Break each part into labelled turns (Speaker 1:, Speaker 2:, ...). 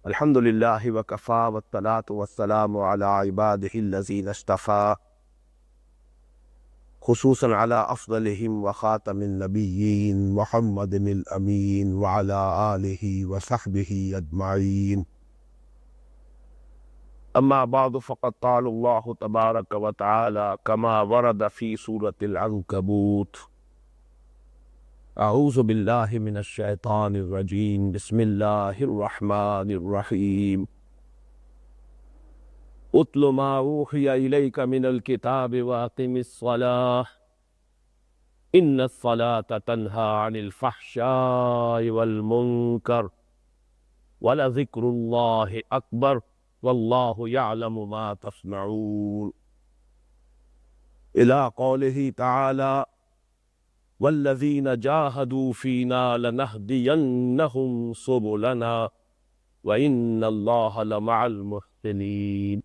Speaker 1: الحمد للہ وکفا والصلاۃ والسلام علی عبادہ الذین اصطفیٰ خصوصاً علی افضلہم وخاتم النبیین محمد الامین وعلی آلہ وصحبہ اجمعین اما بعد فقد قال اللہ تبارک وتعالی کما ورد فی سورة العنکبوت اعوذ باللہ من الشیطان الرجیم بسم اللہ الرحمن الرحیم اتل ما اوحی الیک من الکتاب واقم الصلاة ان الصلاة تنہی عن الفحشاء والمنکر ولذکر اللہ اکبر واللہ یعلم ما تصنعون الی قولہ تعالی والذین جاہدوا فینا لنہدینہم سبلنا وإن اللہ لمع المحسنین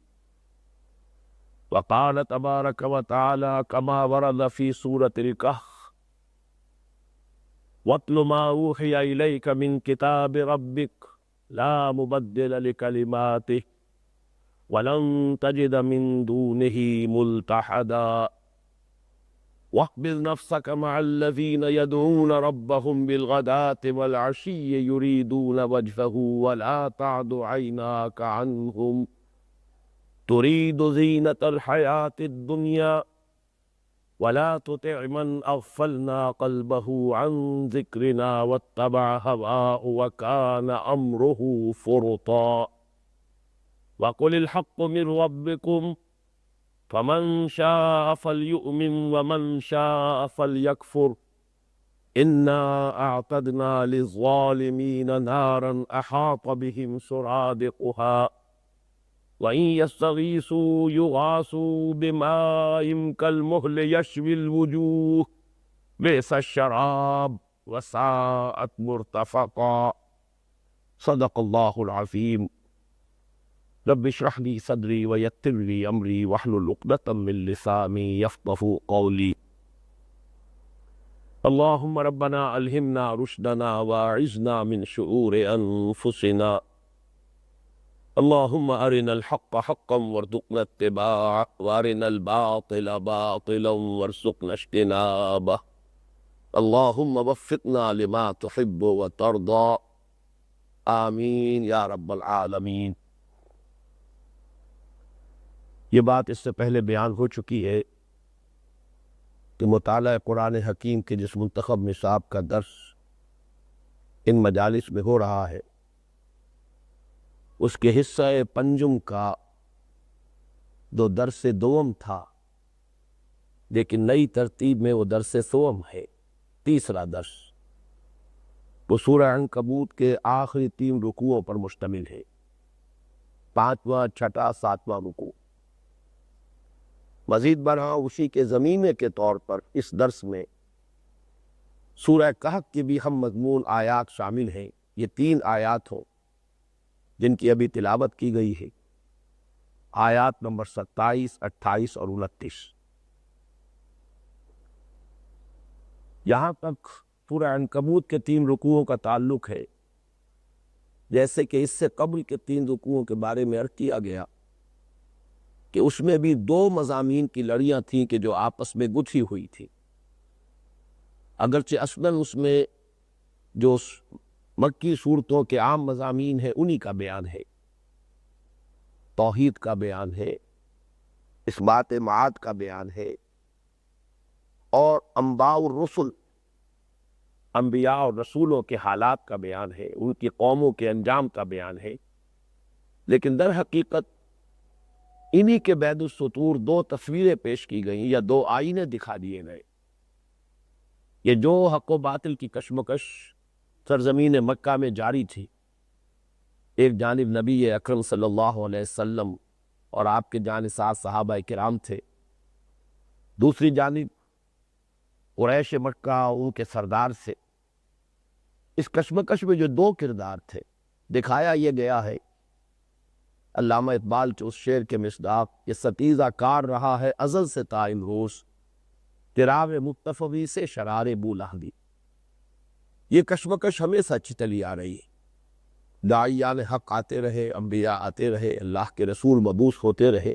Speaker 1: وقال تبارک وتعالی کما ورد فی سورة الکہف واتل ما اوحی الیک من کتاب ربک لا مبدل لکلماتہ ولن تجد من دونہ ملتحدا واخبر نفسك مع الذين يدعون ربهم بالغداة والعشي يريدون وجهه ولا تعد عيناك عنهم تريد زينة الحياة الدنيا ولا تطع من أغفلنا قلبه عن ذكرنا واتبع هواه وكان أمره فرطا وقل الحق من ربكم فمن شاء فليؤمن ومن شاء فليكفر إنا أعتدنا للظالمين نارا أحاط بهم سرادقها وإن يستغيثوا يغاثوا بماء كالمهل يشوي الوجوه بئس الشراب وساءت مرتفقا صدق الله العظيم رب اشرح لي صدري ويسر لي امري واحلل عقدة من لساني يفقهوا قولي اللهم ربنا الهمنا رشدنا واعذنا من شرور انفسنا اللهم ارنا الحق حقا وارزقنا اتباعه وارنا الباطل باطلا وارزقنا اجتنابه اللهم وفقنا لما تحب وترضى آمین یا رب العالمین۔ یہ بات اس سے پہلے بیان ہو چکی ہے کہ مطالعہ قرآن حکیم کے جس منتخب نصاب کا درس ان مجالس میں ہو رہا ہے اس کے حصہ پنجم کا جو درس دوم تھا، لیکن نئی ترتیب میں وہ درس سوم ہے، تیسرا درس، وہ سورہ عنکبوت کے آخری 3 رکوعوں پر مشتمل ہے، 5واں، 6واں، 7واں رکوع۔ مزید برآں اسی کے زمینے کے طور پر اس درس میں سورہ کہف کی بھی ہم مضمون آیات شامل ہیں۔ یہ 3 آیات ہوں جن کی ابھی تلاوت کی گئی ہے، آیات نمبر 27، 28 اور 29۔ یہاں تک سورہ عنکبوت کے 3 رکوعوں کا تعلق ہے، جیسے کہ اس سے قبل کے 3 رکوعوں کے بارے میں عرض کیا گیا کہ اس میں بھی 2 مضامین کی لڑیاں تھیں کہ جو آپس میں گتھی ہوئی تھی، اگرچہ اصلاً اس میں جو مکی صورتوں کے عام مضامین ہیں انہی کا بیان ہے، توحید کا بیان ہے، اثبات معاد کا بیان ہے، اور انباء الرسل، انبیاء اور رسولوں کے حالات کا بیان ہے، ان کی قوموں کے انجام کا بیان ہے، لیکن در حقیقت انہی کے بید السطور 2 تصویریں پیش کی گئیں یا 2 آئینے دکھا دیے گئے۔ یہ جو حق و باطل کی کشمکش سرزمین مکہ میں جاری تھی، ایک جانب نبی اکرم صلی اللہ علیہ وسلم اور آپ کے جانثار صحابہ کرام تھے، دوسری جانب قریش مکہ ان کے سردار سے۔ اس کشمکش میں جو 2 کردار تھے دکھایا یہ گیا ہے، علامہ اقبال کے اس شعر کے مصداق، یہ ستیزہ کار رہا ہے ازل سے تا امروز، چراغ مصطفی سے شرار بولہبی۔ یہ کشمکش ہمیشہ چلی آ رہی ہے، داعیان حق آتے رہے، انبیاء آتے رہے، اللہ کے رسول مبعوث ہوتے رہے،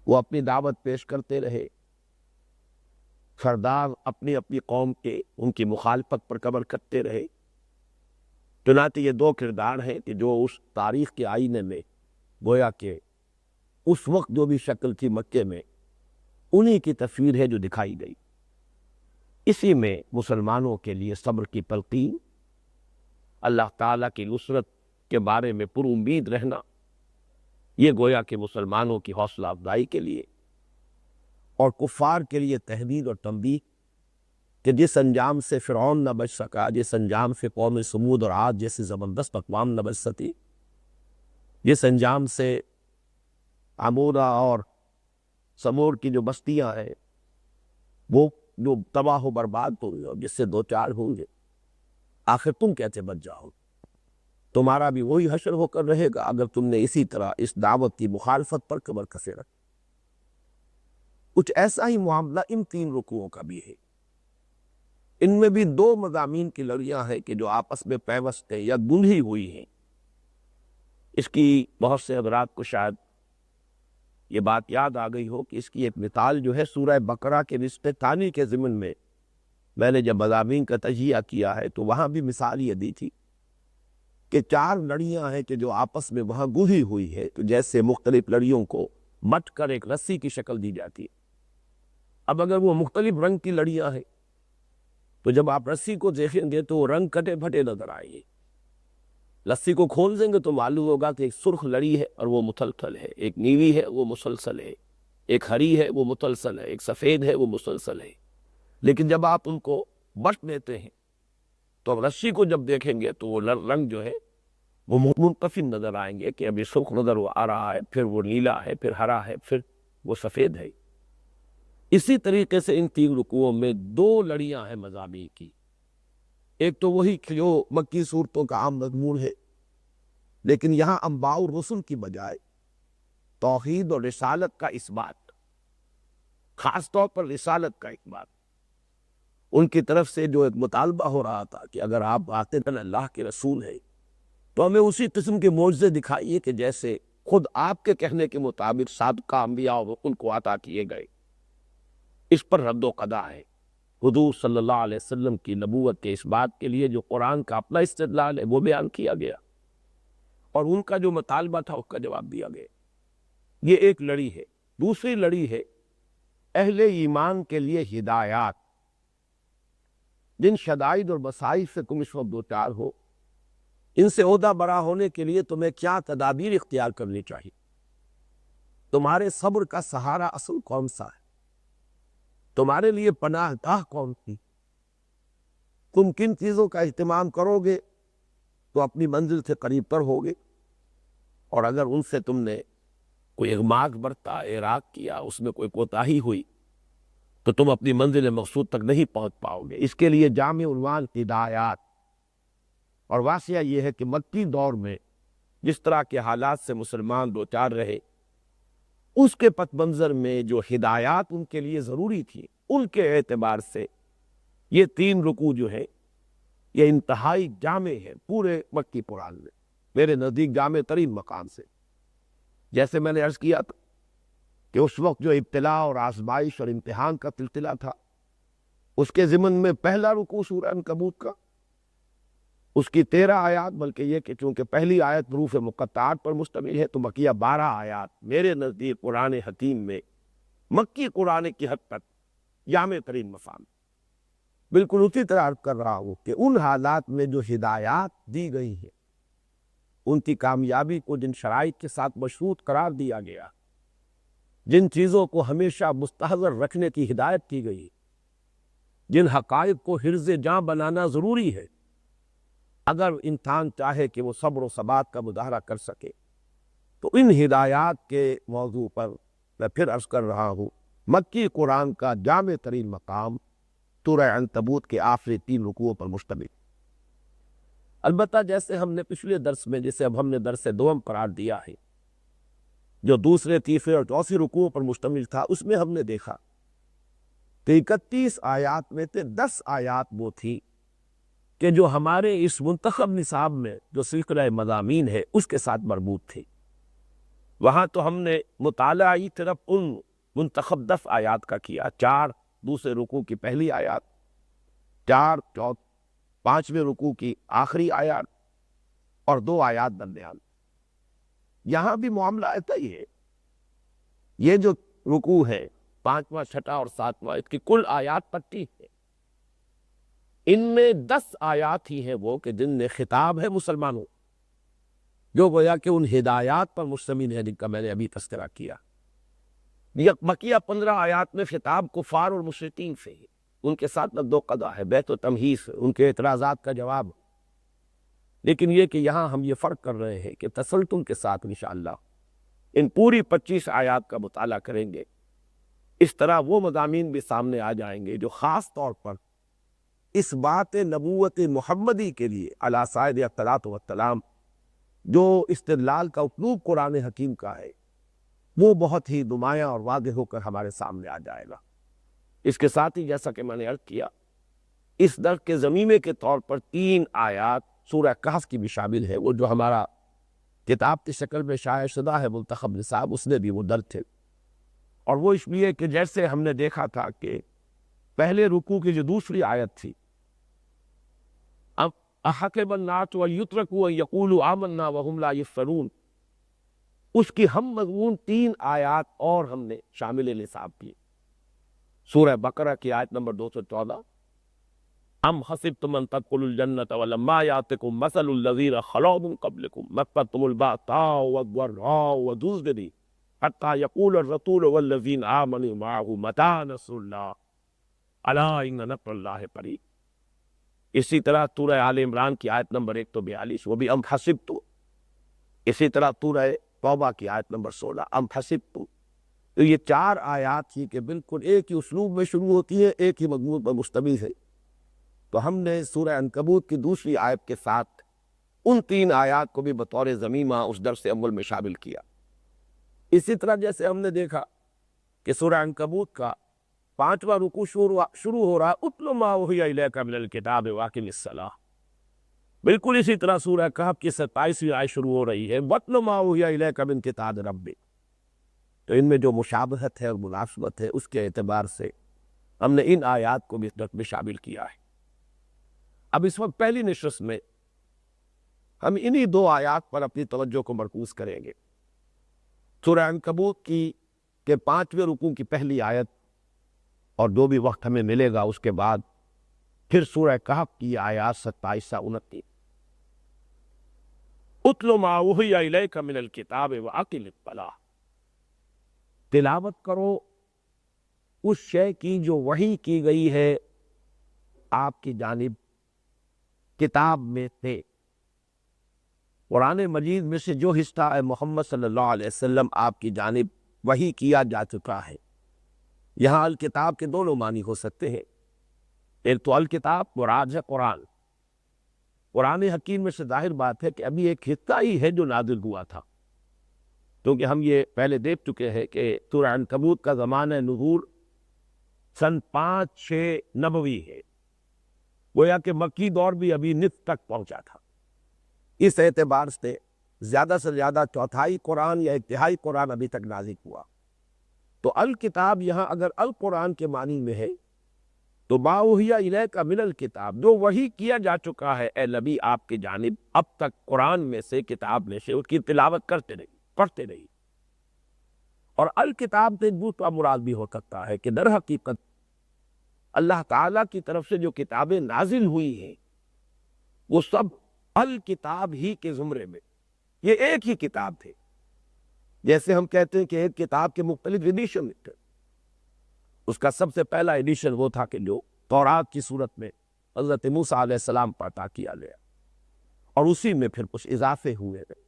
Speaker 1: وہ اپنی دعوت پیش کرتے رہے، سردار اپنی اپنی قوم کے ان کی مخالفت پر قبر کرتے رہے۔ چنانچہ یہ دو کردار ہیں کہ جو اس تاریخ کے آئینے میں گویا کہ اس وقت جو بھی شکل تھی مکے میں، انہی کی تصویر ہے جو دکھائی گئی۔ اسی میں مسلمانوں کے لیے صبر کی تلقین، اللہ تعالیٰ کی نصرت کے بارے میں پر امید رہنا، یہ گویا کہ مسلمانوں کی حوصلہ افزائی کے لیے اور کفار کے لیے تحدید اور تنبیہ کہ جس انجام سے فرعون نہ بچ سکا، جس انجام سے قوم سمود اور عاد جیسے زبردست اقوام نہ بچ سکی، جس انجام سے عمورہ اور سمور کی جو بستیاں ہیں وہ جو تباہ و برباد ہوں گے اور جس سے دو چار ہوں گے، آخر تم کیسے بچ جاؤ؟ تمہارا بھی وہی حشر ہو کر رہے گا اگر تم نے اسی طرح اس دعوت کی مخالفت پر کمر کسے رکھ۔ کچھ ایسا ہی معاملہ ان 3 رکوعوں کا بھی ہے۔ ان میں بھی 2 مضامین کی لڑیاں ہیں کہ جو آپس میں پیوست ہیں یا گندھی ہوئی ہیں۔ اس کی بہت سے حضرات کو شاید یہ بات یاد آ گئی ہو کہ اس کی ایک مثال جو ہے سورہ بقرہ کے نصف ثانی کے ضمن میں نے جب مضامین کا تجزیہ کیا ہے تو وہاں بھی مثال یہ دی تھی کہ 4 لڑیاں ہیں کہ جو آپس میں وہاں گندھی ہوئی ہے، تو جیسے مختلف لڑیوں کو مٹ کر ایک رسی کی شکل دی جاتی ہے۔ اب اگر وہ مختلف رنگ کی لڑیاں ہیں تو جب آپ رسی کو دیکھیں گے تو وہ رنگ کٹے پھٹے نظر آئیں گے۔ رسی کو کھول دیں گے تو معلوم ہوگا کہ ایک سرخ لڑی ہے اور وہ مسلسل ہے، ایک نیوی ہے وہ مسلسل ہے، ایک ہری ہے وہ مسلسل ہے، ایک سفید ہے وہ مسلسل ہے۔ لیکن جب آپ ان کو بٹ دیتے ہیں تو اب رسی کو جب دیکھیں گے تو وہ رنگ جو ہے وہ منتفع نظر آئیں گے کہ ابھی سرخ نظر وہ آ رہا ہے، پھر وہ نیلا ہے، پھر ہرا ہے، پھر وہ سفید ہے۔ اسی طریقے سے ان 3 رکوعوں میں 2 لڑیاں ہیں مضامین کی۔ ایک تو وہی جو مکی صورتوں کا عام مضمون ہے، لیکن یہاں انباء الرسل کی بجائے توحید اور رسالت کا اثبات، خاص طور پر رسالت کا اثبات۔ ان کی طرف سے جو ایک مطالبہ ہو رہا تھا کہ اگر آپ آتے ہیں اللہ کے رسول ہیں تو ہمیں اسی قسم کے معجزے دکھائیے کہ جیسے خود آپ کے کہنے کے مطابق سابقہ انبیاء اور رسل کو عطا کیے گئے۔ اس پر رد و قدا ہے۔ حضور صلی اللہ علیہ وسلم کی نبوت کے اس بات کے لیے جو قرآن کا اپنا استدلال ہے وہ بیان کیا گیا اور ان کا جو مطالبہ تھا اس کا جواب دیا گیا۔ یہ ایک لڑی ہے۔ دوسری لڑی ہے اہل ایمان کے لیے ہدایات، جن شدائد اور مسائل سے تم اس وقت دوچار ہو، ان سے عہدہ برا ہونے کے لیے تمہیں کیا تدابیر اختیار کرنی چاہیے، تمہارے صبر کا سہارا اصل کون سا ہے، تمہارے لیے پناہ گاہ کون سی، تم کن چیزوں کا اہتمام کرو گے تو اپنی منزل سے قریب تر ہوگے، اور اگر ان سے تم نے کوئی اغماض برتا، اعراض کیا، اس میں کوئی کوتاہی ہوئی تو تم اپنی منزل مقصود تک نہیں پہنچ پاؤ گے۔ اس کے لیے جامع عنوان ہدایات۔ اور واقعہ یہ ہے کہ مکی دور میں جس طرح کے حالات سے مسلمان دوچار رہے، اس کے پس منظر میں جو ہدایات ان کے لیے ضروری تھی، ان کے اعتبار سے یہ 3 رکوع جو ہے یہ انتہائی جامع ہے پورے مکی قرآن میں، میرے نزدیک جامع ترین مقام سے۔ جیسے میں نے عرض کیا تھا کہ اس وقت جو ابتلاء اور آزمائش اور امتحان کا سلسلہ تھا، اس کے ضمن میں پہلا رکوع سورہ عنکبوت کا، اس کی 13 آیات، بلکہ یہ کہ چونکہ پہلی آیت حروف مقطعات پر مشتمل ہے تو بقیہ 12 آیات میرے نزدیک قرآن حکیم میں مکی قرآن کی حد تک جامع ترین مقام۔ بالکل اسی طرح عرض کر رہا ہوں کہ ان حالات میں جو ہدایات دی گئی ہیں، ان کی کامیابی کو جن شرائط کے ساتھ مشروط قرار دیا گیا، جن چیزوں کو ہمیشہ مستحضر رکھنے کی ہدایت کی گئی، جن حقائق کو حرز جاں بنانا ضروری ہے اگر انسان چاہے کہ وہ صبر و ثبات کا مظاہرہ کر سکے، تو ان ہدایات کے موضوع پر میں پھر عرض کر رہا ہوں مکی قرآن کا جامع ترین مقام سورہ عنکبوت کے آخری 3 رکوعوں پر مشتمل۔ البتہ جیسے ہم نے پچھلے درس میں، جسے اب ہم نے درس دوم قرار دیا ہے، جو دوسرے، تیسرے اور چوتھے رکوعوں پر مشتمل تھا، اس میں ہم نے دیکھا کہ 31 آیات میں سے 10 آیات وہ تھی کہ جو ہمارے اس منتخب نصاب میں جو سلسلہ مضامین ہے اس کے ساتھ مربوط تھی۔ وہاں تو ہم نے مطالعہ ہی صرف ان منتخب 10 آیات کا کیا، 4 دوسرے رکوع کی پہلی آیات، 4 5ویں رکوع کی آخری آیات اور 2 آیات درمیان۔ یہاں بھی معاملہ ایسا ہی ہے، یہ جو رکوع ہے 5واں 6واں اور 7واں، اس کی کل آیات 25 ہے، ان میں 10 آیات ہی ہیں وہ کہ جن میں خطاب ہے مسلمانوں، جو گویا کہ ان ہدایات پر مشتمل ہے جن کا میں نے ابھی تذکرہ کیا۔ بقیہ 15 آیات میں خطاب کفار اور مشرکین سے ہے، ان کے ساتھ نقد و قضا ہے، بیت و تمہیس، ان کے اعتراضات کا جواب۔ لیکن یہ کہ یہاں ہم یہ فرق کر رہے ہیں کہ تسلسل کے ساتھ انشاءاللہ ان پوری 25 آیات کا مطالعہ کریں گے، اس طرح وہ مضامین بھی سامنے آ جائیں گے جو خاص طور پر اس بات نبوت محمدی کے لیے علی سائر الصلاۃ والسلام جو استدلال کا اسلوب قرآن حکیم کا ہے وہ بہت ہی نمایاں اور واضح ہو کر ہمارے سامنے آ جائے گا۔ اس کے ساتھ ہی جیسا کہ میں نے عرض کیا، اس درس کے ضمیمے کے طور پر 3 آیات سورہ کہف کی بھی شامل ہے، وہ جو ہمارا کتاب کی شکل میں شائع شدہ ہے منتخب نصاب، اس میں بھی وہ درج تھے۔ اور وہ اس لیے کہ جیسے ہم نے دیکھا تھا کہ پہلے رکوع کی جو دوسری آیت تھی، اَحَسِبَ النَّاسُ أَن يُتْرَكُوا أَن يَقُولُوا آمَنَّا وَهُمْ لَا يُفْتَنُونَ، اس کی ہم مضمون 3 آیات اور ہم نے شامل نصاب کی۔ سورہ بقرہ کی آیت نمبر 214، ام حسبتم ان تدخلوا الجنة ولما يأتكم مثل الذين خلوا من قبلكم مستهم البأساء والضراء وزلزلوا حتى يقول الرسول والذين آمنوا معه متى نصر الله الا ان نصر الله قریب۔ اسی طرح سورہ آل عمران کی آیت نمبر 142، وہ بھی ام حسبتم۔ اسی طرح سورہ توبہ کی آیت نمبر 16، ام حسبتم۔ تو یہ 4 آیات ہی کہ بالکل ایک ہی اسلوب میں شروع ہوتی ہے، ایک ہی مضمون پر مشتمل ہے۔ تو ہم نے سورہ عنکبوت کی دوسری آیت کے ساتھ ان 3 آیات کو بھی بطور ضمیمہ اس درس اول میں شامل کیا۔ اسی طرح جیسے ہم نے دیکھا کہ سورہ عنکبوت کا 5واں رکوع شروع ہو رہا اتل ما اوحی الیک من الکتاب واقم الصلاۃ، بالکل اسی طرح سورہ کہف کی 27ویں آیت شروع ہو رہی ہے واتل ما اوحی الیک من کتاب ربک۔ تو ان میں جو مشابہت ہے اور مناسبت ہے اس کے اعتبار سے ہم نے ان آیات کو بھی اس درس میں شامل کیا ہے۔ اب اس وقت پہلی نشست میں ہم انہی 2 آیات پر اپنی توجہ کو مرکوز کریں گے، سورہ عنکبوت کی کہ 5ویں رکوع کی پہلی آیت، اور جو بھی وقت ہمیں ملے گا اس کے بعد پھر سورہ کہف کی آیات 27 سے 29۔ اتل ما اوحی الیک من الکتاب واقم الصلاۃ، تلاوت کرو اس شے کی جو وحی کی گئی ہے آپ کی جانب کتاب میں سے۔ قرآن مجید میں سے جو حصہ ہے محمد صلی اللہ علیہ وسلم آپ کی جانب وحی کیا جا چکا ہے۔ یہاں الکتاب کے دونوں معنی ہو سکتے ہیں، ایک تو الکتاب مراد ہے قرآن، قرآن حکیم میں سے ظاہر بات ہے کہ ابھی ایک حصہ ہی ہے جو نازل ہوا تھا، کیونکہ ہم یہ پہلے دیکھ چکے ہیں کہ سورہ عنکبوت کا زمانہ نزول سن 5-6 نبوی ہے، گویا کہ مکی دور بھی ابھی نصف تک پہنچا تھا۔ اس اعتبار سے زیادہ سے زیادہ چوتھائی قرآن یا ایک تہائی قرآن ابھی تک نازل ہوا۔ تو الکتاب یہاں اگر القرآن کے معنی میں ہے تو ما اوحی الیک من الکتاب، جو وحی کیا جا چکا ہے اے نبی آپ کی جانب اب تک قرآن میں سے، کتاب میں سے، اس کی تلاوت کرتے رہی، پڑھتے رہی۔ اور الکتاب سے دوسرا مراد بھی ہو سکتا ہے کہ در حقیقت اللہ تعالیٰ کی طرف سے جو کتابیں نازل ہوئی ہیں وہ سب الکتاب ہی کے زمرے میں، یہ ایک ہی کتاب تھے۔ جیسے ہم کہتے ہیں کہ ایک کتاب کے مختلف ایڈیشن تھے، اس کا سب سے پہلا ایڈیشن وہ تھا کہ جو تورات کی صورت میں حضرت موسیٰ علیہ السلام پر عطا کیا گیا، اور اسی میں پھر کچھ اضافے ہوئے ہیں،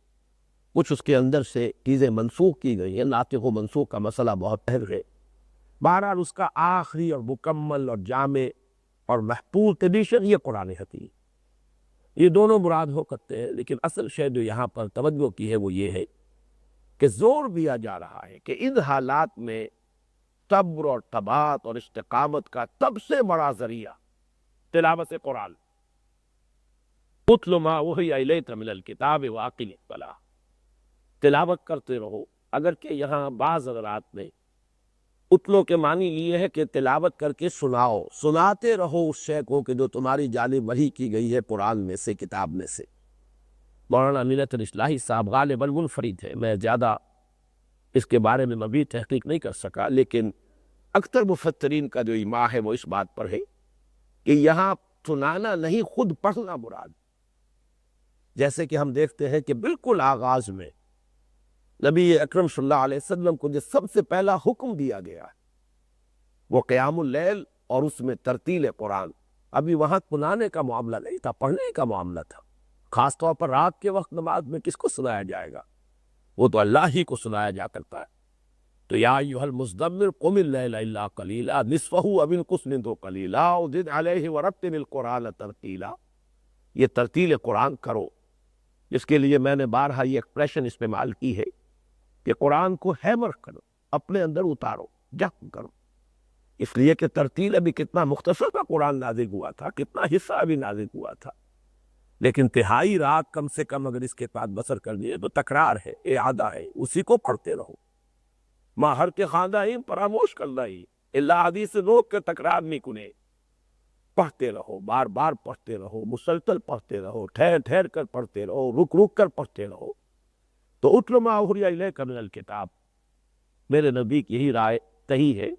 Speaker 1: کچھ اس کے اندر سے چیزیں منسوخ کی گئی ہیں، ناسخ و منسوخ کا مسئلہ بہت اہم ہے۔ بہرحال اس کا آخری اور مکمل اور جامع اور محفوظ ایڈیشن یہ قرآن حکیم، یہ دونوں مراد ہو سکتے ہیں۔ لیکن اصل شے جو یہاں پر توجہ کی ہے وہ یہ ہے کہ زور دیا جا رہا ہے کہ ان حالات میں صبر اور ثبات اور استقامت کا سب سے بڑا ذریعہ تلاوت قرآن، اتل ما اوحی الیک من الکتاب واقم الصلاۃ، تلاوت کرتے رہو۔ اگرچہ یہاں بعض حضرات نے اتلو کے معنی یہ ہے کہ تلاوت کر کے سناؤ، سناتے رہو اس شے کو کہ جو تمہاری جانب وحی کی گئی ہے قرآن میں سے، کتاب میں سے۔ مولانا امینت الاصلاحی صاحب غالباً منفرد ہے، میں زیادہ اس کے بارے میں مزید تحقیق نہیں کر سکا، لیکن اکثر مفسرین کا جو اجماع ہے وہ اس بات پر ہے کہ یہاں سنانا نہیں، خود پڑھنا مراد۔ جیسے کہ ہم دیکھتے ہیں کہ بالکل آغاز میں نبی اکرم صلی اللہ علیہ وسلم کو جو سب سے پہلا حکم دیا گیا ہے وہ قیام اللیل اور اس میں ترتیل قرآن۔ ابھی وہاں سنانے کا معاملہ نہیں تھا، پڑھنے کا معاملہ تھا۔ خاص طور پر رات کے وقت نماز میں کس کو سنایا جائے گا؟ وہ تو اللہ ہی کو سنایا جا کرتا ہے۔ تو یا ایھا المزمل قم اللیل الا قلیلا نصفہ او انقص منہ قلیلا او زد علیہ ورتل القرآن ترتیلا۔ یہ ترتیل قرآن کرو، جس کے لیے میں نے بارہا یہ ایکسپریشن استعمال کی ہے کہ قرآن کو ہیمر کرو، اپنے اندر اتارو، جذب کرو۔ اس لیے کہ ترتیل ابھی کتنا مختصر کا قرآن نازل ہوا تھا، کتنا حصہ ابھی نازل ہوا تھا، لیکن تہائی رات کم سے کم اگر اس کے بعد بسر کر دیے تو تکرار ہے، اعادہ ہے، اسی کو پڑھتے رہو۔ ماں ہر کے خواندہ ہی پراموش کرنا ہی اللہ حدیث روک کے تکرار نہیں کنے، پڑھتے رہو، بار بار پڑھتے رہو، مسلسل پڑھتے رہو، ٹھہر ٹھہر کر پڑھتے رہو، رک رک کر پڑھتے رہو۔ تو اتل ما اوحی الیک من الکتاب، میرے نبی کی یہی رائے صحیح ہے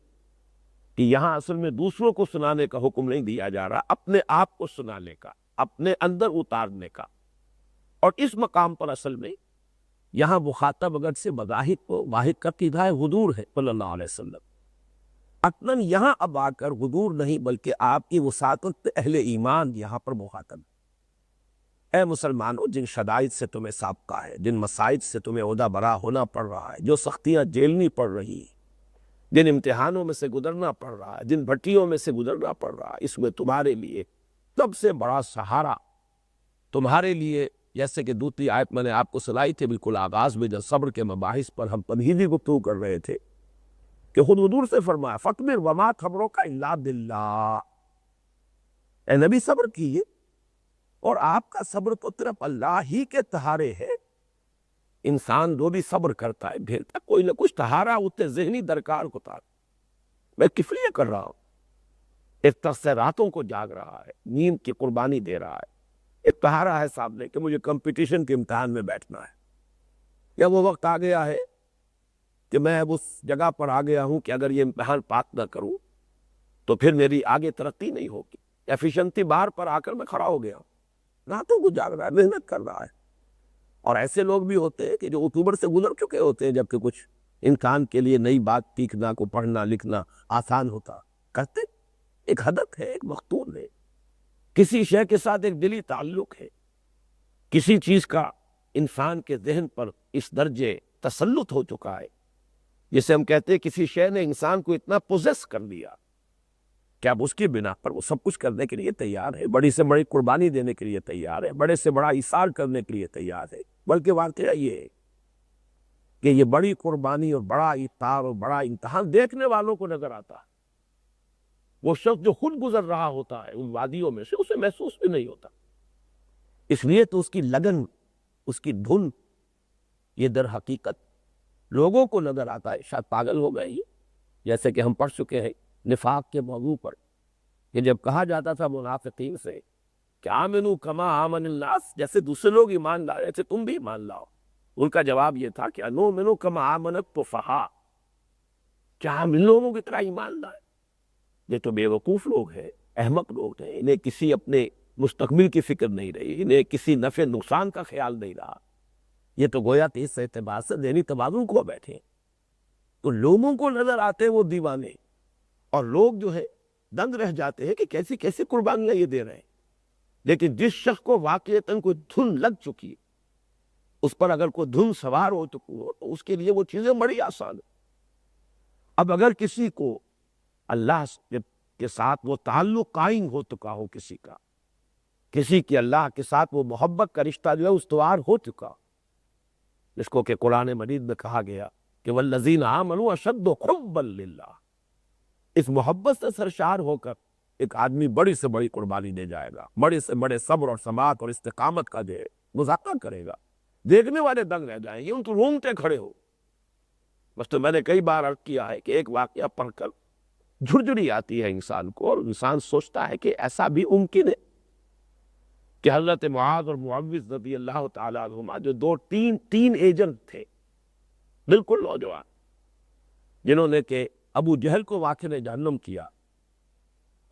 Speaker 1: کہ یہاں اصل میں دوسروں کو سنانے کا حکم نہیں دیا جا رہا، اپنے آپ کو سنانے کا، اپنے اندر اتارنے کا۔ اور اس مقام پر اصل میں یہاں مخاطب اگر سے مذاہب کو واحد کا قیدہ حضور ہے صلی اللہ علیہ وسلم، اصلاً یہاں اب آ کر حضور نہیں بلکہ آپ کی وساطت اہل ایمان یہاں پر مخاطب ہے۔ اے مسلمانوں، جن شدائد سے تمہیں سابقہ ہے، جن مسائل سے تمہیں عہدہ برا ہونا پڑ رہا ہے، جو سختیاں جھیلنی پڑ رہی ہیں، جن امتحانوں میں سے گزرنا پڑ رہا ہے، جن بھٹیوں میں سے گزرنا پڑ رہا ہے، اس میں تمہارے لیے سب سے بڑا سہارا تمہارے لیے، جیسے کہ دوسری آیت میں نے آپ کو سنائی تھی بالکل آغاز میں جب صبر کے مباحث پر ہم تمہیدی گفتگو کر رہے تھے، کہ خود حضور سے فرمایا فَاصْبِرْ وَمَا صَبْرُكَ إِلَّا بِاللَّهِ، اے نبی صبر کیجئے، اور آپ کا صبر تو صرف اللہ ہی کے سہارے ہے۔ انسان جو بھی صبر کرتا ہے بھیلتا کوئی نہ کچھ سہارا اسے ذہنی درکار ہوتا ہے۔ میں کس لیے کر رہا ہوں؟ ایک طرف سے راتوں کو جاگ رہا ہے، نیند کی قربانی دے رہا ہے، ایک سہارا ہے سامنے کہ مجھے کمپٹیشن کے امتحان میں بیٹھنا ہے، یا وہ وقت آ گیا ہے کہ میں اب اس جگہ پر آ گیا ہوں کہ اگر یہ امتحان پاس نہ کروں تو پھر میری آگے ترقی نہیں ہوگی، ایفیشنسی بار پر آ کر میں کھڑا ہو گیا ہوں، راتوں کو جاگ رہا ہے، محنت کر رہا ہے۔ اور ایسے لوگ بھی ہوتے ہیں کہ جو اکتوبر سے گزر چکے ہوتے ہیں، جبکہ کچھ انسان کے لیے نئی بات سیکھنا کو پڑھنا لکھنا آسان ہوتا، کرتے ایک ہدف ہے، ایک مقصود ہے، کسی شے کے ساتھ ایک دلی تعلق ہے، کسی چیز کا انسان کے ذہن پر اس درجے تسلط ہو چکا ہے، جسے ہم کہتے ہیں کسی شے نے انسان کو اتنا پوزیس کر لیا کہ اب اس کی بنا پر وہ سب کچھ کرنے کے لیے تیار ہے، بڑی سے بڑی قربانی دینے کے لیے تیار ہے، بڑے سے بڑا ایثار کرنے کے لیے تیار ہے۔ بلکہ واقعہ یہ ہے کہ یہ بڑی قربانی اور بڑا ایثار اور بڑا امتحان دیکھنے والوں کو نظر آتا ہے، وہ شخص جو خود گزر رہا ہوتا ہے ان وادیوں میں سے اسے محسوس بھی نہیں ہوتا۔ اس لیے تو اس کی لگن، اس کی دھن، یہ در حقیقت لوگوں کو نظر آتا ہے شاید پاگل ہو گئے، جیسے کہ ہم پڑھ چکے ہیں نفاق کے موضوع پر، کہ جب کہا جاتا تھا منافقین سے کہ آمنوا کما آمن الناس، جیسے دوسرے لوگ ایمان لا رہے تھے تم بھی ایمان لاؤ، ان کا جواب یہ تھا کہ انؤمن کما آمن السفہاء، کیا ہم ان لوگوں کی طرح ایمان لائیں؟ یہ تو بے وقوف لوگ ہیں، احمق لوگ ہیں، انہیں کسی اپنے مستقبل کی فکر نہیں رہی، انہیں کسی نفع نقصان کا خیال نہیں رہا، یہ تو گویا کہ اس اعتبار سے ذہنی توازن کھو بیٹھے ہیں۔ تو لوگوں کو نظر آتے ہیں وہ دیوانے، اور لوگ جو ہے دنگ رہ جاتے ہیں کہ کیسی کیسی قربانیاں یہ دے رہے ہیں۔ لیکن جس شخص کو واقعتاً کوئی دھن لگ چکی، اس پر اگر کوئی دھن سوار ہو چکی ہو تو اس کے لیے وہ چیزیں بڑی آسان ہیں۔ اب اگر کسی کو اللہ کے ساتھ وہ تعلق قائم ہو چکا ہو، کسی کی اللہ کے ساتھ وہ محبت کا رشتہ جو ہے استوار ہو چکا، جس کو کہ قرآن مجید میں کہا گیا کہ والذین آمنوا اشد حبا للہ، اس محبت سے سرشار ہو کر ایک آدمی بڑی سے بڑی قربانی دے جائے گا، بڑے سے بڑے صبر اور سماعت اور استقامت کا دے مذاکرہ کرے گا، دیکھنے والے دنگ رہ جائیں گے، ان تو رونگٹے کھڑے ہو۔ بس تو میں نے کئی بار عرض کیا ہے کہ ایک واقعہ پڑھ کر جھرجھری آتی ہے انسان کو، اور انسان سوچتا ہے کہ ایسا بھی ممکن ہے کہ حضرت معاذ اور معوذ رضی اللہ تعالیٰ عنہما جو تین ایجنٹ تھے، بالکل نوجوان، جنہوں نے کہ ابو جہل کو واقع نے جہنم کیا،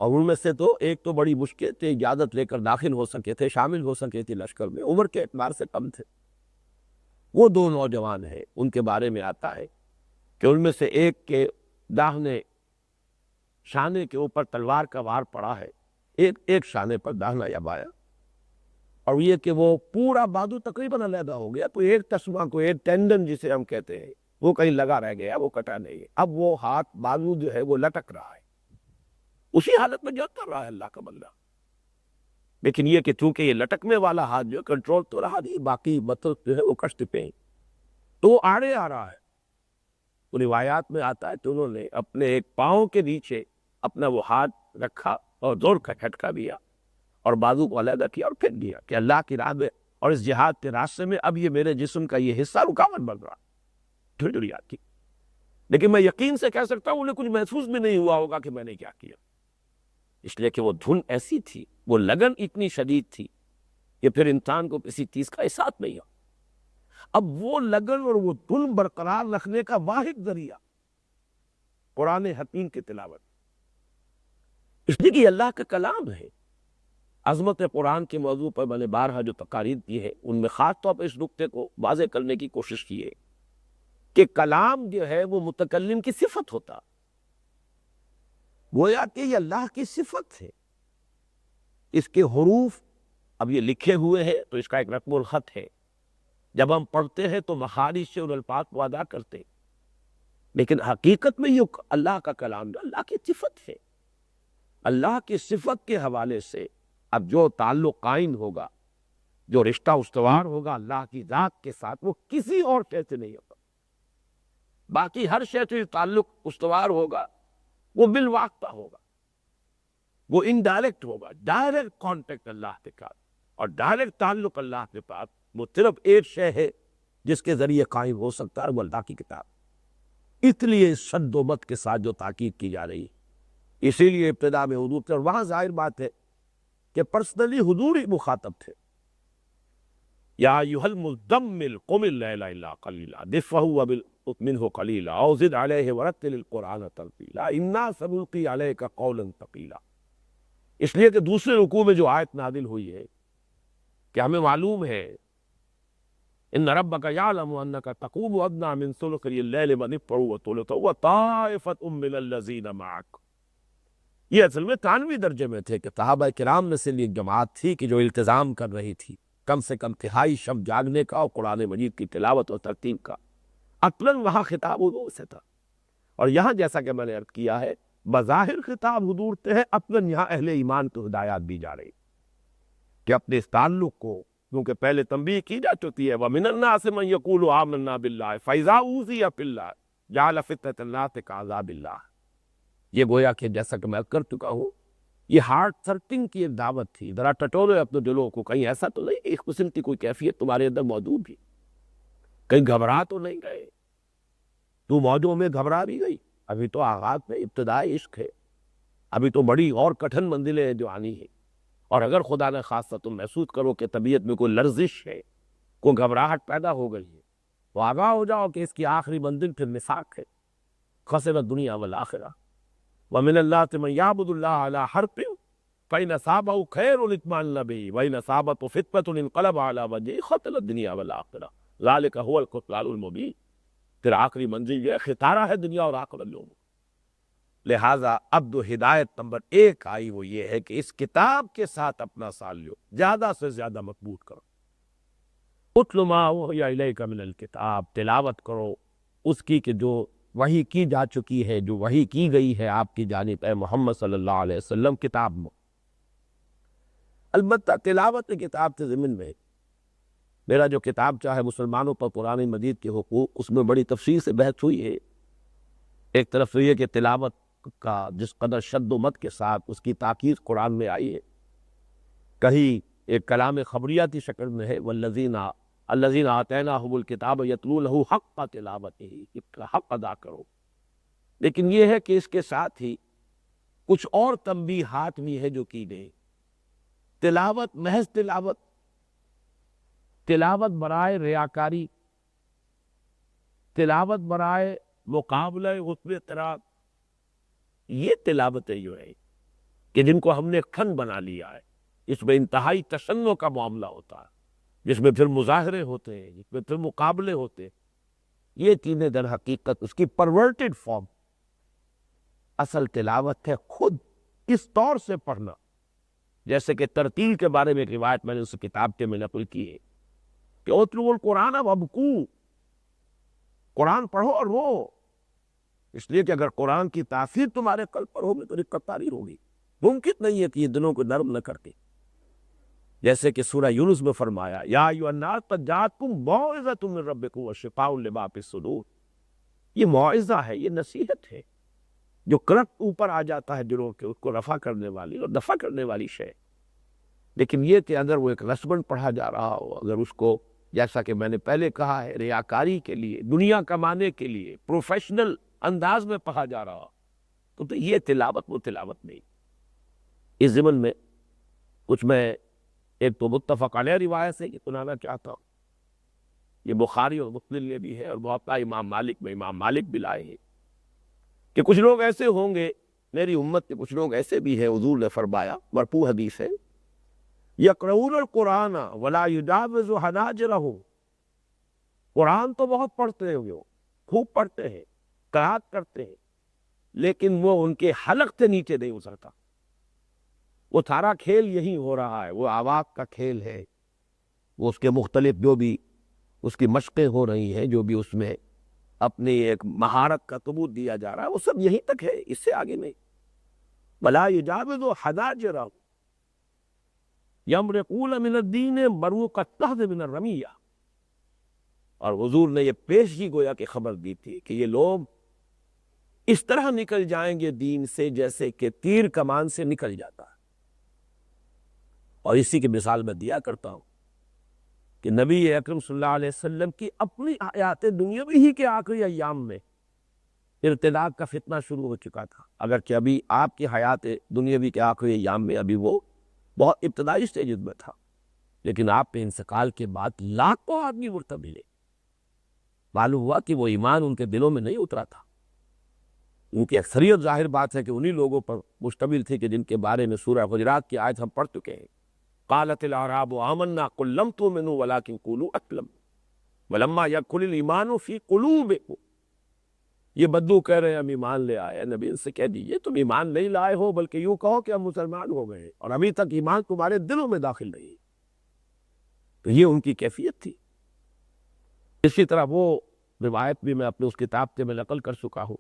Speaker 1: اور ان میں سے تو ایک تو بڑی مشکل تھے، اجازت لے کر داخل ہو سکے تھے، شامل ہو سکے تھے لشکر میں، عمر کے اعتبار سے کم تھے، وہ دو نوجوان ہیں۔ ان کے بارے میں آتا ہے کہ ان میں سے ایک کے داہنے شانے کے اوپر تلوار کا وار پڑا ہے، ایک شانے پر داہنا یا بایاں، اور یہ کہ وہ پورا بازو تقریباً علیحدہ ہو گیا، کوئی ایک تسمہ، کوئی ایک ٹینڈن جسے ہم کہتے ہیں، وہ کہیں لگا رہ گیا، وہ کٹا نہیں ہے۔ اب وہ ہاتھ بازو جو ہے وہ لٹک رہا ہے، اسی حالت میں جو کر رہا ہے اللہ کا بندہ، لیکن یہ کہ چونکہ یہ لٹکنے والا ہاتھ جو کنٹرول تو رہا نہیں، باقی مطلب جو ہے وہ کشت پہ ہیں، تو وہ آڑے آ رہا ہے۔ تو روایات میں آتا ہے کہ انہوں نے اپنے ایک پاؤں کے نیچے اپنا وہ ہاتھ رکھا اور زور کا جھٹکا دیا اور بازو کو علیحدہ کیا اور پھینک دیا کہ اللہ کی راہ میں اور اس جہاد کے راستے میں اب یہ میرے جسم کا یہ حصہ رکاوٹ بن رہا، جھرجھریات کی۔ لیکن میں یقین سے کہہ سکتا ہوں انہیں کچھ محسوس بھی نہیں ہوا ہوگا کہ میں نے کیا کیا، اس لیے کہ وہ دھن ایسی تھی، وہ لگن اتنی شدید تھی کہ پھر انسان کو کسی چیز کا احساس نہیں ہوا۔ اب وہ لگن اور وہ دھن برقرار رکھنے کا واحد ذریعہ قرآن حکیم کی تلاوت، اس لیے کہ یہ اللہ کا کلام ہے۔ عظمت قرآن کے موضوع پر میں نے بارہا جو تقاریر کی ہے، ان میں خاص طور پر اس نقطے کو واضح کرنے کی کوشش کی ہے کہ کلام جو ہے وہ متکلم کی صفت ہوتا، گویا کہ یہ اللہ کی صفت ہے۔ اس کے حروف اب یہ لکھے ہوئے ہیں تو اس کا ایک رقم الخط ہے، جب ہم پڑھتے ہیں تو مخارج سے ان الفاظ کو ادا کرتے، لیکن حقیقت میں یہ اللہ کا کلام جو اللہ کی صفت ہے، اللہ کی صفت کے حوالے سے اب جو تعلق قائم ہوگا، جو رشتہ استوار ہوگا اللہ کی ذات کے ساتھ، وہ کسی اور شے سے نہیں ہوگا۔ باقی ہر شے سے تعلق استوار ہوگا وہ بالواسطہ ہوگا، وہ انڈائریکٹ ہوگا۔ ڈائریکٹ کانٹیکٹ اللہ کے ساتھ اور ڈائریکٹ تعلق اللہ کے پاس وہ صرف ایک شے ہے جس کے ذریعے قائم ہو سکتا ہے، وہ اللہ کی کتاب۔ اس لیے اس شد و مت کے ساتھ جو تاکید کی جا رہی ہے، اسی لیے ابتدا میں حضور سے، اور وہاں ظاہر بات ہے کہ پرسنلی حضور ہی مخاطب تھے۔ یا ایھا المزمل قم اللیل الا قلیلا نصفہ منہ قلیلا او زد علیہ ورتل القرآن ترتیلا انا سنلقی علیک قولا ثقیلا۔ اس لیے کہ دوسرے رکوع میں جو آیت نازل ہوئی ہے کہ ہمیں معلوم ہے ان ربک یعلم انک تقوم ادنی من ثلثی اللیل ونصفہ وثلثہ وطائفۃ من الذین معک، یہ اصل میں ثانوی درجے میں تھے کہ صحابہ کرام میں سے ایک جماعت تھی کہ جو التزام کر رہی تھی کم سے کم تہائی شب جاگنے کا اور قرآن مجید کی تلاوت اور ترتیب کا۔ اصلاً وہاں خطاب حضور سے تھا، اور یہاں جیسا کہ میں نے عرض کیا ہے بظاہر خطاب حضور سے ہے، اصلاً یہاں اہل ایمان کو ہدایات دی جا رہی کہ اپنے اس تعلق کو، کیونکہ پہلے تنبیہ کی جا چکی ہے وَمِنَ النَّاسِ مَن يَقُولُ آمَنَّا بِاللَّهِ فَإِذَا أُوذِيَ فِي اللَّهِ جَعَلَ فِتْنَةَ النَّاسِ كَعَذَابِ اللَّهِ۔ یہ گویا کہ جیسا کہ میں کر چکا ہوں، یہ ہارٹ سرچنگ کی ایک دعوت تھی، ذرا ٹٹولے اپنے دلوں کو، کہیں ایسا تو نہیں اس قسم کی کوئی کیفیت تمہارے اندر موجود بھی، کہیں گھبرا تو نہیں گئے، تو موجوں میں گھبرا بھی گئی؟ ابھی تو آغاز میں ابتدائی عشق ہے، ابھی تو بڑی اور کٹھن منزلیں جو آنی ہیں، اور اگر خدا نہ خواستہ تم محسوس کرو کہ طبیعت میں کوئی لرزش ہے، کوئی گھبراہٹ پیدا ہو گئی ہے، تو آگاہ ہو جاؤ کہ اس کی آخری منزل پھر مساق ہے، خسر الدنیا والآخرہ۔ وَمِنَ النَّاسِ مَن يَعْبُدُ اللَّهَ عَلَىٰ حَرْفٍ فَإِنْ أَصَابَهُ خَيْرٌ اطْمَأَنَّ بِهِ وَإِنْ أَصَابَتْهُ فِتْنَةٌ انقلب عَلَىٰ وَجْهِهِ خَسِرَ الدُّنْيَا وَالْآخِرَةَ ذَلِكَ هُوَ الْخُسْرَانُ الْمُبِينُ۔ پھر آخری منزل یہ خسارہ ہے دنیا اور آخرت دونوں۔ لہٰذا اب جو ہدایت نمبر 1 آئی وہ یہ ہے کہ اس کتاب کے ساتھ اپنا تعلق زیادہ سے زیادہ مضبوط کرو۔ اتل ما اوحی الیک من الکتاب، تلاوت کرو اس کی کہ جو وحی کی جا چکی ہے، جو وحی کی گئی ہے آپ کی جانب اے محمد صلی اللہ علیہ وسلم کتاب میں۔ البتہ تلاوت کتاب کے ضمن میں میرا جو کتاب چاہے مسلمانوں پر قرآن مجید کے حقوق، اس میں بڑی تفصیل سے بحث ہوئی ہے۔ ایک طرف تو یہ کہ تلاوت حق کا جس قدر شد و مت کے ساتھ اس کی تاکید قرآن میں آئی ہے، کہیں ایک کلام خبریہ کی شکل میں ہے والذین الذین آتیناہم الکتاب یتلونہ حق تلاوتہ، اس کا حق ادا کرو، لیکن یہ ہے کہ اس کے ساتھ ہی کچھ اور تنبیہات بھی ہے جو کی گئی۔ تلاوت محض تلاوت برائے ریاکاری، تلاوت برائے مقابلہ حسن اعتراض، یہ تلاوتیں جو ہے کہ جن کو ہم نے کھن بنا لیا ہے، اس میں انتہائی تشنع کا معاملہ ہوتا ہے، جس میں پھر مظاہرے ہوتے ہیں، جس میں پھر مقابلے ہوتے ہیں، یہ چیزیں در حقیقت اس کی پرورٹڈ فارم۔ اصل تلاوت ہے خود اس طور سے پڑھنا، جیسے کہ ترتیل کے بارے میں ایک روایت میں نے اس کتاب کے میں نقل کی ہے کہ اتلو القرآن وابکو، قرآن پڑھو اور رو، اس لیے کہ اگر قرآن کی تاثیر تمہارے قلب پر ہوگی تو رقت طاری ہوگی، ممکن نہیں ہے کہ یہ دلوں کو نرم نہ کرتے، جیسے کہ سورہ یونس میں فرمایا یا ایھا الناس قد جاءتکم موعظۃ من ربکم وشفاء لما فی الصدور، یہ موعظہ ہے، یہ نصیحت ہے جو کرک اوپر آ جاتا ہے دلوں کے، اس کو رفع کرنے والی اور دفع کرنے والی شے۔ لیکن یہ کہ اگر وہ ایک رسمن پڑھا جا رہا ہو، اگر اس کو جیسا کہ میں نے پہلے کہا ہے ریاکاری کے لیے، دنیا کمانے کے لیے، پروفیشنل انداز میں پڑھا جا رہا ہو، تو یہ تلاوت وہ تلاوت نہیں۔ اس ضمن میں کچھ میں ایک تو متفق علیہ روایت سے یہ سنانا چاہتا ہوں، یہ بخاری اور مسلم میں بھی ہے اور موطا امام مالک میں امام مالک بھی لائے ہیں کہ کچھ لوگ ایسے ہوں گے، میری امت کے کچھ لوگ ایسے بھی ہیں، حضور نے فرمایا، مرفوع حدیث ہے، یقرؤون القرآن ولا یجاوز حناجرہم، قرآن تو بہت پڑھتے ہیں، وہ خوب پڑھتے ہیں، قرأت کرتے ہیں، لیکن وہ ان کے حلق سے نیچے نہیں اترتا۔ وہ سارا کھیل یہی ہو رہا ہے، وہ آواز کا کھیل ہے، وہ اس کے مختلف جو بھی اس کی مشقیں ہو رہی ہیں، جو بھی اس میں اپنی ایک مہارت کا ثبوت دیا جا رہا ہے، وہ سب یہیں تک ہے، اس سے آگے نہیں۔ ولا یجاوز حناجرہم یمرقون من الدین مروق السہم من الرمیہ، اور حضور نے یہ پیشگی گویا کہ خبر دی تھی کہ یہ لوگ اس طرح نکل جائیں گے دین سے جیسے کہ تیر کمان سے نکل جاتا ہے۔ اور اسی کی مثال میں دیا کرتا ہوں کہ نبی اکرم صلی اللہ علیہ وسلم کی اپنی حیات دنیاوی ہی کے آخری ایام میں ارتداد کا فتنہ شروع ہو چکا تھا، اگرچہ ابھی آپ کی حیات دنیاوی کے آخری ایام میں ابھی وہ بہت ابتدائی سٹیجز میں تھا، لیکن آپ کے انتقال کے بعد لاکھوں آدمی مرتد ملے، معلوم ہوا کہ وہ ایمان ان کے دلوں میں نہیں اترا تھا۔ ان کی اکثریت ظاہر بات ہے کہ انہی لوگوں پر مشتمل تھی کہ جن کے بارے میں سورہ حجرات کی آیت ہم پڑھ چکے ہیں، قالت الاعراب آمنا قل لم تؤمنوا ولكن قولوا اسلمنا ولما يدخل الايمان في قلوبكم، یہ بدو کہہ رہے ہیں ہم ایمان لے آئے، نبی ان سے کہہ دیجئے تم ایمان نہیں لائے ہو، بلکہ یوں کہو کہ ہم مسلمان ہو گئے اور ابھی تک ایمان تمہارے دلوں میں داخل نہیں۔ تو یہ ان کی کیفیت تھی۔ اسی طرح وہ روایت بھی میں اپنے اس کتاب سے میں نقل کر چکا ہوں،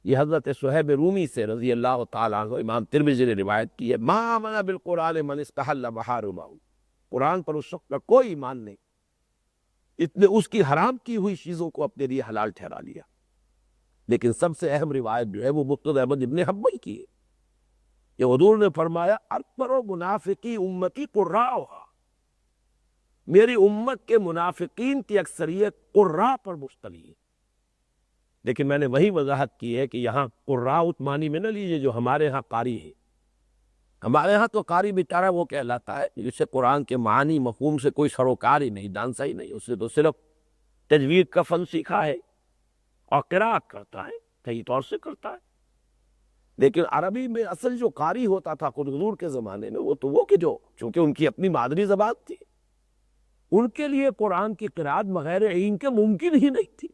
Speaker 1: یہ حضرت صہیب رومی سے رضی اللہ تعالیٰ عنہ، امام ترمذی نے روایت کی ہے، ما آمن بالقرآن من استحل محارمہ، قرآن پر اس شخص کا کوئی ایمان نہیں اس نے اس کی حرام کی ہوئی چیزوں کو اپنے لیے حلال ٹھہرا لیا۔ لیکن سب سے اہم روایت جو ہے وہ مسند احمد ابن حنبل کی ہے کہ حضور نے فرمایا اکثر منافقی امتی قراءھا، میری امت کے منافقین کی اکثریت قراء پر مشتمل ہے۔ لیکن میں نے وہی وضاحت کی ہے کہ یہاں قراء اس معنی میں نہ لیجیے جو ہمارے ہاں قاری ہے، ہمارے ہاں تو قاری بیچارہ وہ کہلاتا ہے جس سے قرآن کے معنی مفہوم سے کوئی سروکار ہی نہیں، جانتا ہی نہیں، اس سے تو صرف تجوید کا فن سیکھا ہے اور قراءت کرتا ہے، صحیح طور سے کرتا ہے۔ لیکن عربی میں اصل جو قاری ہوتا تھا خود حضور کے زمانے میں، وہ تو وہ کہ جو چونکہ ان کی اپنی مادری زبان تھی، ان کے لیے قرآن کی قراءت بغیر عین کے ممکن ہی نہیں تھی۔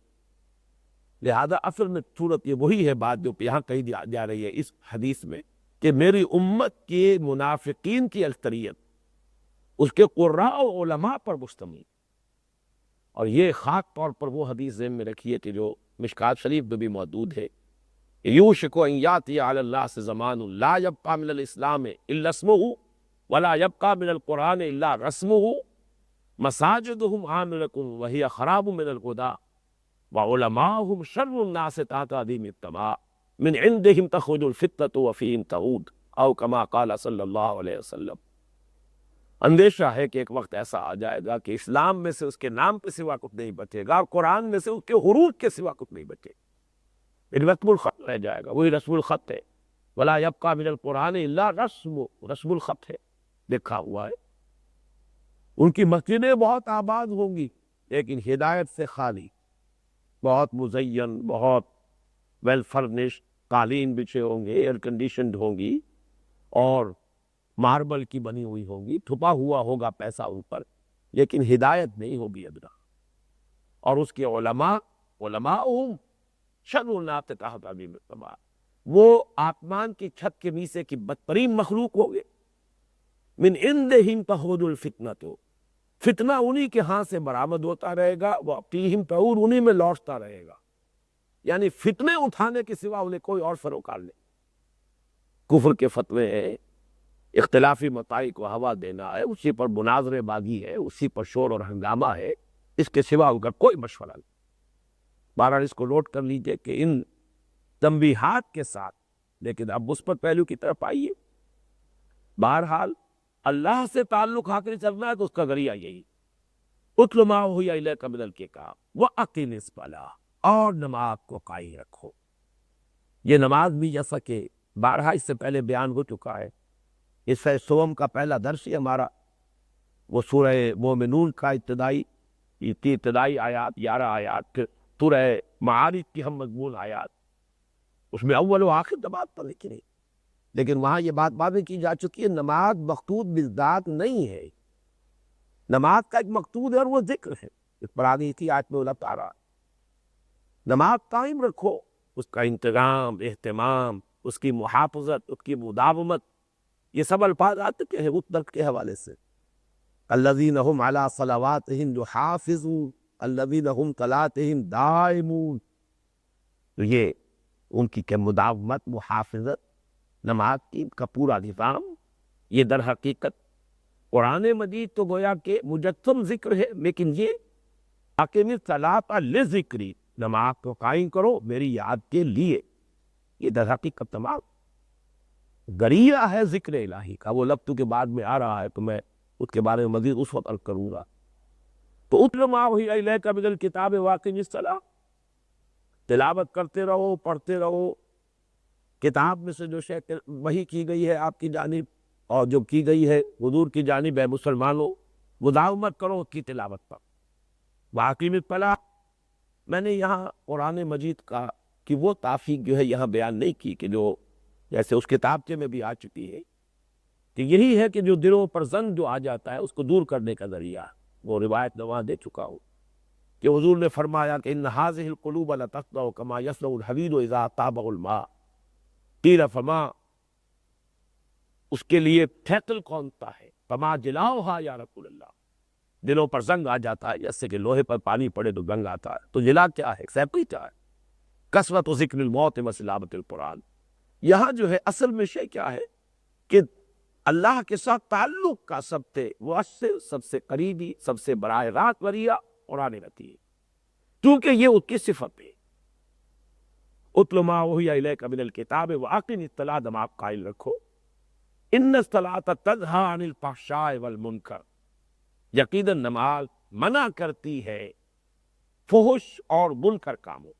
Speaker 1: لہذا اصل میں صورت یہ وہی ہے بات جو یہاں کہی جا رہی ہے اس حدیث میں کہ میری امت کے منافقین کی اکثریت اس کے قراء و علماء پر مشتمل، اور یہ خاص طور پر وہ حدیث ذہن میں رکھیے کہ جو مشکات شریف میں بھی موجود ہے، یوشک ان یاتی علی الناس زمان لا یبقى من الاسلام الا اسمه ولا يبقى من القرآن الا رسمه مساجدهم عامرة وهي خراب من الهدى وعلماؤهم شر الناس تحت عظیم التباع۔ من عندهم تخرج الفتنة وفيهم تعود او كما قال صلی اللہ علیہ وسلم۔ اندیشہ ہے کہ ایک وقت ایسا آ جائے گا کہ اسلام میں سے اس کے نام پہ سوا کچھ نہیں بچے گا، اور قرآن میں سے اس کے حروف کے سوا کچھ نہیں بچے گا، رسم الخط رہ جائے گا، وہی رسم الخط ہے۔ ولا يبقى من القرآن الا رسم الخط ہے، لکھا ہوا ہے۔ ان کی مسجدیں بہت آباد ہوں گی لیکن ہدایت سے خالی، بہت مزین، بہت ویل فرنشڈ، قالین بچھے ہوں گے، ایئر کنڈیشنڈ ہوں گی، اور ماربل کی بنی ہوئی ہوں گی، چھپا ہوا ہوگا پیسہ اوپر، لیکن ہدایت نہیں ہوگی ادنا۔ اور اس کے علماء شر الناس تحت عظیم السماء، وہ آسمان کی چھت کے نیچے کی بدترین مخلوق ہوگے۔ من عندہم تخرج الفتنۃ، فتنہ انہی کے ہاں سے برآمد ہوتا رہے گا، وہ فیہم تعود، انہی میں لوٹتا رہے گا، یعنی فتنے اٹھانے کے سوا انہیں کوئی اور سروکار نہیں۔ کفر کے فتوے ہیں، اختلافی متائی کو ہوا دینا ہے، اسی پر مناظرے بازی ہے، اسی پر شور اور ہنگامہ ہے، اس کے سوا ان کا کوئی مشورہ نہیں۔ بہرحال اس کو نوٹ کر لیجئے کہ ان تنبیہات کے ساتھ، لیکن اب مثبت پہلو کی طرف آئیے۔ بہرحال اللہ سے تعلق حاصل کرنا ہے تو اس کا ذریعہ یہی، اتل ما اوحی الیک من الکتاب واقم الصلاۃ، اور نماز کو قائم رکھو۔ یہ نماز بھی جیسا کہ بارہا اس سے پہلے بیان ہو چکا ہے، اس سے سوم کا پہلا درس ہی ہمارا وہ سورہ مومنون کا ابتدائی آیات 11 آیات، پھر سورہ معارج کی ہم مضمون آیات، اس میں اول و آخر نماز پر لکھی نہیں، لیکن وہاں یہ بات واضح کی جا چکی ہے، نماز مقصود بالذات نہیں ہے، نماز کا ایک مقصود ہے اور وہ ذکر ہے۔ اس پر آگے کی آیت میں اللہ تعالیٰ نماز قائم رکھو، اس کا انتظام، اہتمام، اس کی محافظت، اس کی مداومت، یہ سب الفاظ آ چکے ہیں اس درس کے حوالے سے۔ الذین هم علی صلواتہم یحافظون الذین هم صلاتہم دائمون، تو یہ ان کی کہ مداومت، محافظت، نماز کی کا پورا نظام، یہ در حقیقت قرآن مجید تو گویا کہ مجسم ذکر ہے، لیکن یہ اقیم الصلاۃ لذکری، نماز کو قائم کرو میری یاد کے لیے، یہ در حقیقت تمام ذریعہ ہے ذکر الہی کا۔ وہ لفظ کے بعد میں آ رہا ہے تو میں اس کے بارے میں مزید اس وقت عرض کروں گا۔ تو اتل ما اوحی الیک من الکتاب واقم الصلاۃ، تلاوت کرتے رہو، پڑھتے رہو، کتاب میں سے جو شے وحی کی گئی ہے آپ کی جانب اور جو کی گئی ہے حضور کی جانب، ہے مسلمانوں مداومت کرو اس کی تلاوت پر۔ واقم الصلاۃ، میں نے یہاں قرآن مجید کا کہ وہ تافیق جو ہے یہاں بیان نہیں کی کہ جو جیسے اس کتابچے میں بھی آ چکی ہے، کہ یہی ہے کہ جو دلوں پر زنگ جو آ جاتا ہے اس کو دور کرنے کا ذریعہ، وہ روایت نواں دے چکا ہوں کہ حضور نے فرمایا کہ ان هذه القلوب لتصدع كما يصدع الحديد اذا طابع الماء، قیل فما، اس کے لیے تھیتل کون سا ہے، فما جلاؤها یا رسول اللہ، دلوں پر زنگ آ جاتا ہے جیسے کہ لوہے پر پانی پڑے تو زنگ آتا ہے، تو جلا کیا ہے، سیپی کیا ہے، کثرت ذکر الموت وتلاوت القرآن۔ یہاں جو ہے اصل میں شے کیا ہے کہ اللہ کے ساتھ تعلق کا سب سے مؤثر، سب سے قریبی، سب سے براہ راست ذریعہ قرآن رہتی ہے، کیونکہ یہ اس کی صفت ہے۔ اتل ما اوحی الیک من الکتاب واقم الصلاۃ، نماز قائم رکھو، ان الصلاۃ تنہی عن الفحشاء والمنکر، یقیناً نماز منع کرتی ہے فحش اور منکر کاموں۔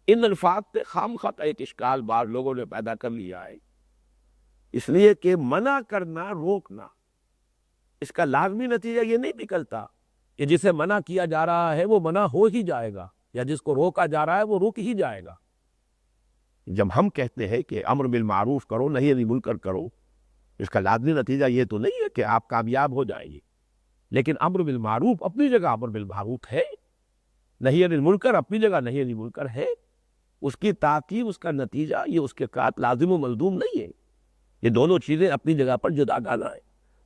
Speaker 1: ان الفاظ سے خام خط ایک اشکال بعض لوگوں نے پیدا کر لیا ہے، اس لیے کہ منع کرنا، روکنا، اس کا لازمی نتیجہ یہ نہیں نکلتا کہ جسے منع کیا جا رہا ہے وہ منع ہو ہی جائے گا، یا جس کو روکا جا رہا ہے وہ رک ہی جائے گا۔ جب ہم کہتے ہیں کہ امر بالمعروف کرو، نہی عن المنکر کرو، اس کا لازمی نتیجہ یہ تو نہیں ہے کہ آپ کامیاب ہو جائیں گے، لیکن امر بالمعروف اپنی جگہ امر بالمعروف ہے، نہی عن المنکر اپنی جگہ نہی عن المنکر ہے، اس کی تاکید، اس کا نتیجہ یہ اس کے ساتھ لازم و ملزوم نہیں ہے، یہ دونوں چیزیں اپنی جگہ پر جدا گانا ہے۔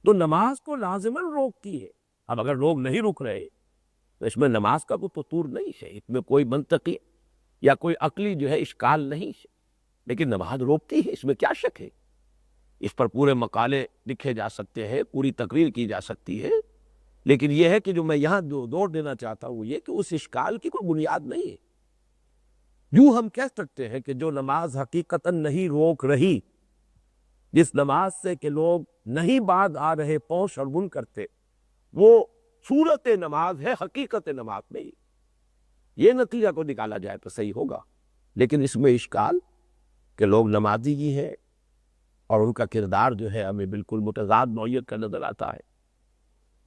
Speaker 1: تو نماز کو لازماً روکتی ہے، اب اگر لوگ نہیں رک رہے تو اس میں نماز کا کوئی قصور نہیں ہے، اس میں کوئی منطقی یا کوئی عقلی جو ہے اشکال نہیں ہے، لیکن نماز روکتی ہے، اس میں کیا شک ہے؟ اس پر پورے مقالے لکھے جا سکتے ہیں، پوری تقریر کی جا سکتی ہے، لیکن یہ ہے کہ جو میں یہاں زور دینا چاہتا ہوں یہ کہ اس اشکال کی کوئی بنیاد نہیں ہے۔ یوں ہم کہہ سکتے ہیں کہ جو نماز حقیقتاً نہیں روک رہی، جس نماز سے کہ لوگ نہیں باز آ رہے پوش اور بن کرتے، وہ صورت نماز ہے، حقیقت نماز نہیں۔ یہ نتیجہ کو نکالا جائے تو صحیح ہوگا، لیکن اس میں اشکال کہ لوگ نمازی ہی ہیں اور ان کا کردار جو ہے ہمیں بالکل متضاد نوعیت کا نظر آتا ہے۔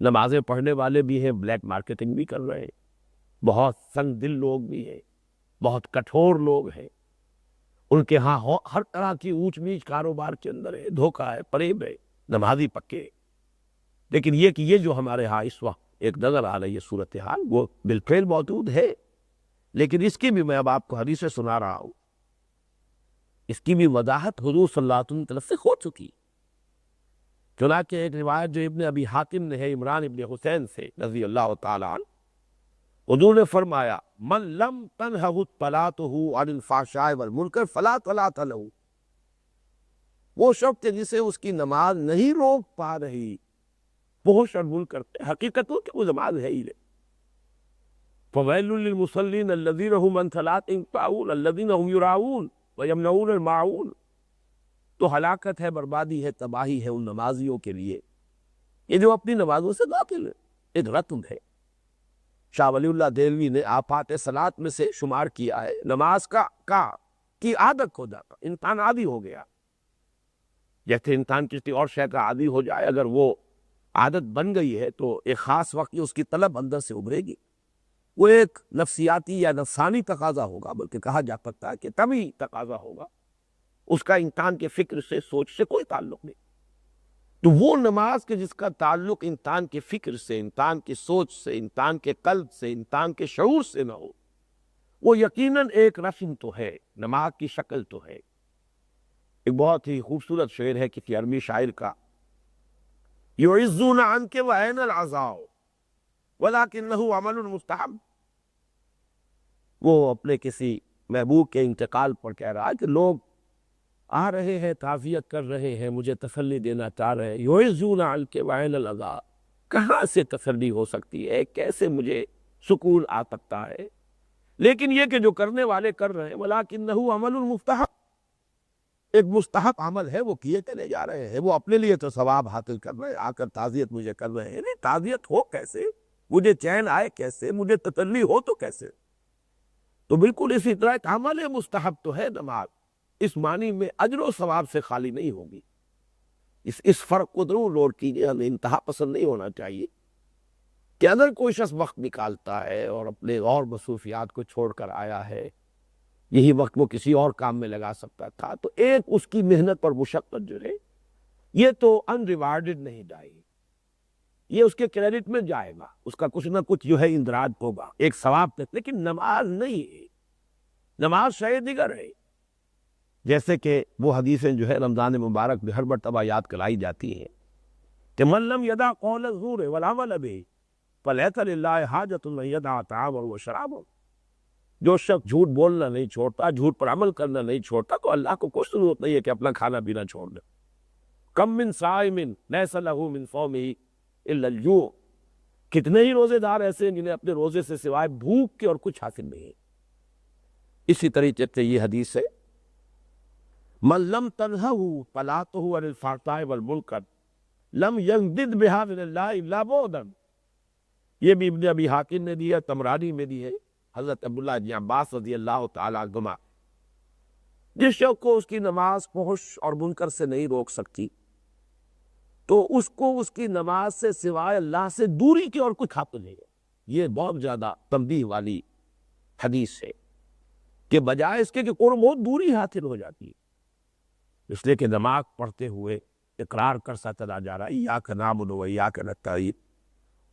Speaker 1: نمازیں پڑھنے والے بھی ہیں، بلیک مارکیٹنگ بھی کر رہے ہیں، بہت سنگ دل لوگ بھی ہیں، بہت کٹھور لوگ ہیں، ان کے ہاں ہر طرح کی اونچ نیچ کاروبار کے اندر ہے، دھوکہ ہے، فریب ہے، نمازی پکے۔ لیکن یہ کہ یہ جو ہمارے ہاں اس وقت ایک نظر آ رہی ہے صورتحال، وہ بالفعل موجود ہے، لیکن اس کی بھی میں اب آپ کو حدیثیں سنا رہا ہوں، اس کی بھی وضاحت حضور صلی اللہ علیہ وسلم کی طرف سے ہو چکی۔ چنانچہ ایک روایت جو ابن ابی حاتم نے ہے عمران ابن حسین سے رضی اللہ تعالیٰ عنہ، حضور نے فرمایا من لم تنہہ صلاتہ عن الفحشاء والمنکر فلا صلاۃ لہ، وہ شخص جسے اس کی نماز نہیں روک پا رہی فحش اور منکر، حقیقت ہو کہ وہ نماز ہے ہی نہیں۔ فویل للمصلین الذین هم عن صلاتهم ساہون الذین هم یراؤون ویمنعون الماعون، تو ہلاکت ہے، بربادی ہے، تباہی ہے ان نمازیوں کے لیے یہ جو اپنی نمازوں سے غافل ہے۔ ایک رتم ہے، شاہ ولی اللہ دہلوی نے آفات صلات میں سے شمار کیا ہے، نماز کی عادت ہو جاتا، انسان عادی ہو گیا، جیسے انسان کسی اور شے کا عادی ہو جائے، اگر وہ عادت بن گئی ہے تو ایک خاص وقت اس کی طلب اندر سے ابھرے گی، وہ ایک نفسیاتی یا نفسانی تقاضا ہوگا، بلکہ کہا جا سکتا ہے کہ طبعی تقاضا ہوگا، اس کا انسان کے فکر سے، سوچ سے کوئی تعلق نہیں۔ تو وہ نماز کے جس کا تعلق انسان کے فکر سے، انسان کی سوچ سے، انسان کے قلب سے، انسان کے شعور سے نہ ہو، وہ یقیناً ایک رسم تو ہے، نماز کی شکل تو ہے۔ ایک بہت ہی خوبصورت شعر ہے کسی عربی شاعر کا، یعزون عنک وعین العزاء ولکنہ عمل مستحب، وہ اپنے کسی محبوب کے انتقال پر کہہ رہا ہے کہ لوگ آ رہے ہیں، تعزیت کر رہے ہیں، مجھے تسلی دینا چاہ رہے ہیں، یعزون عنک وعین العزاء، کہاں سے تسلی ہو سکتی ہے، کیسے مجھے سکون آ سکتا ہے، لیکن یہ کہ جو کرنے والے کر رہے ہیں ولکنہ عمل مستحب، ایک مستحب عمل ہے، وہ کیے چلے جا رہے ہیں، وہ اپنے لیے تو ثواب حاصل کر رہے ہیں، آ کر تعزیت مجھے کر رہے ہیں، نہیں تعزیت ہو کیسے، مجھے چین آئے کیسے، مجھے تسلی ہو تو کیسے۔ تو بالکل اسی طرح ایک عمل مستحب تو ہے نماز، اس معنی میں اجر و ثواب سے خالی نہیں ہوگی۔ اس فرق کو ضرور نوٹ کیجیے، ہمیں انتہا پسند نہیں ہونا چاہیے کہ اگر کوئی شخص وقت نکالتا ہے اور اپنے اور مصروفیات کو چھوڑ کر آیا ہے، یہی وقت وہ کسی اور کام میں لگا سکتا تھا، تو ایک اس کی محنت پر مشقت جو ہے یہ تو ان ریوارڈڈ نہیں جائے گی، یہ اس کے کریڈٹ میں جائے گا، اس کا کچھ نہ کچھ جو ہے اندراج ہوگا ایک ثواب تک، لیکن نماز نہیں ہے، نماز شے دیگر ہے۔ جیسے کہ وہ حدیثیں جو ہے رمضان مبارک میں ہر مرتبہ یاد کرائی جاتی ہیں کہ من لم یدع قول الزور والعمل به فلیس للہ حاجۃ ان یدع طعامہ وشرابہ، جو شخص جھوٹ بولنا نہیں چھوڑتا، جھوٹ پر عمل کرنا نہیں چھوڑتا، تو اللہ کو کوئی ضرورت نہیں ہے کہ اپنا کھانا پینا چھوڑ دے۔ کم من صائم لیس لہ من صومہ الا الجوع، کتنے ہی روزے دار ایسے ہیں جنہیں اپنے روزے سے سوائے بھوک کے اور کچھ حاصل نہیں ہے۔ اسی طریقے سے یہ حدیث ہے من لم تنہہ صلاتہ عن الفحشاء والمنکر لم یزدد بہا من اللہ الا بعدا، یہ بھی ابن ابی حاتم نے دی ہے، طبرانی میں دی ہے، حضرت عبداللہ بن عباس رضی اللہ تعالیٰ عنہما، جس شخص کو اس کی نماز فحش اور منکر سے نہیں روک سکتی تو اس کو اس کی نماز سے سوائے اللہ سے دوری کی اور کچھ حاصل نہیں ہے۔ یہ بہت زیادہ تنبیہ والی حدیث ہے کہ بجائے اس کے کہ بہت دوری حاصل ہو جاتی ہے، اس لیے کہ نماز پڑھتے ہوئے اقرار کرتا چلا جا رہا ہے ایاک نعبد و ایاک نستعین،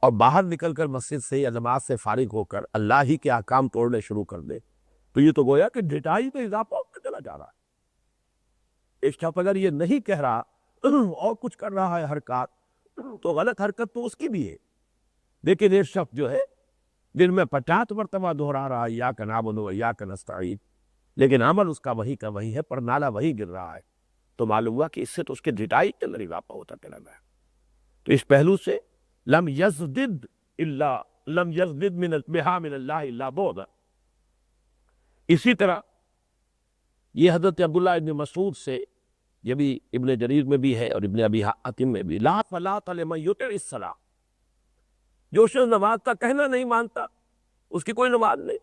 Speaker 1: اور باہر نکل کر مسجد سے یا نماز سے فارغ ہو کر اللہ ہی کے احکام توڑنے شروع کر دے، تو یہ تو گویا کہ ڈٹائی میں اضافہ ہوتا چلا جا رہا ہے۔ ایک شخص اگر یہ نہیں کہہ رہا اور کچھ کر رہا ہے حرکات، تو غلط حرکت تو اس کی بھی ہے، لیکن ایک شخص جو ہے دن میں 50 مرتبہ دہرا رہا ہے ایاک نعبد و ایاک نستعین، لیکن عمل اس کا وہی کا وہی ہے، پر نالا وہی گر رہا ہے، تو معلوم ہوا کہ اس سے تو اس کے ڈٹائی کے اندر اضافہ ہوتا چلا گیا۔ تو اس پہلو سے لم یزدد بہا من اللہ الا بعدا، اسی طرح یہ حضرت عبداللہ ابن مسعود سے، یہ بھی ابن جریر میں بھی ہے اور ابن ابی حاتم میں بھی، لا صلاۃ لمن یطع الصلاۃ، جو شخص نماز کا کہنا نہیں مانتا اس کی کوئی نماز نہیں،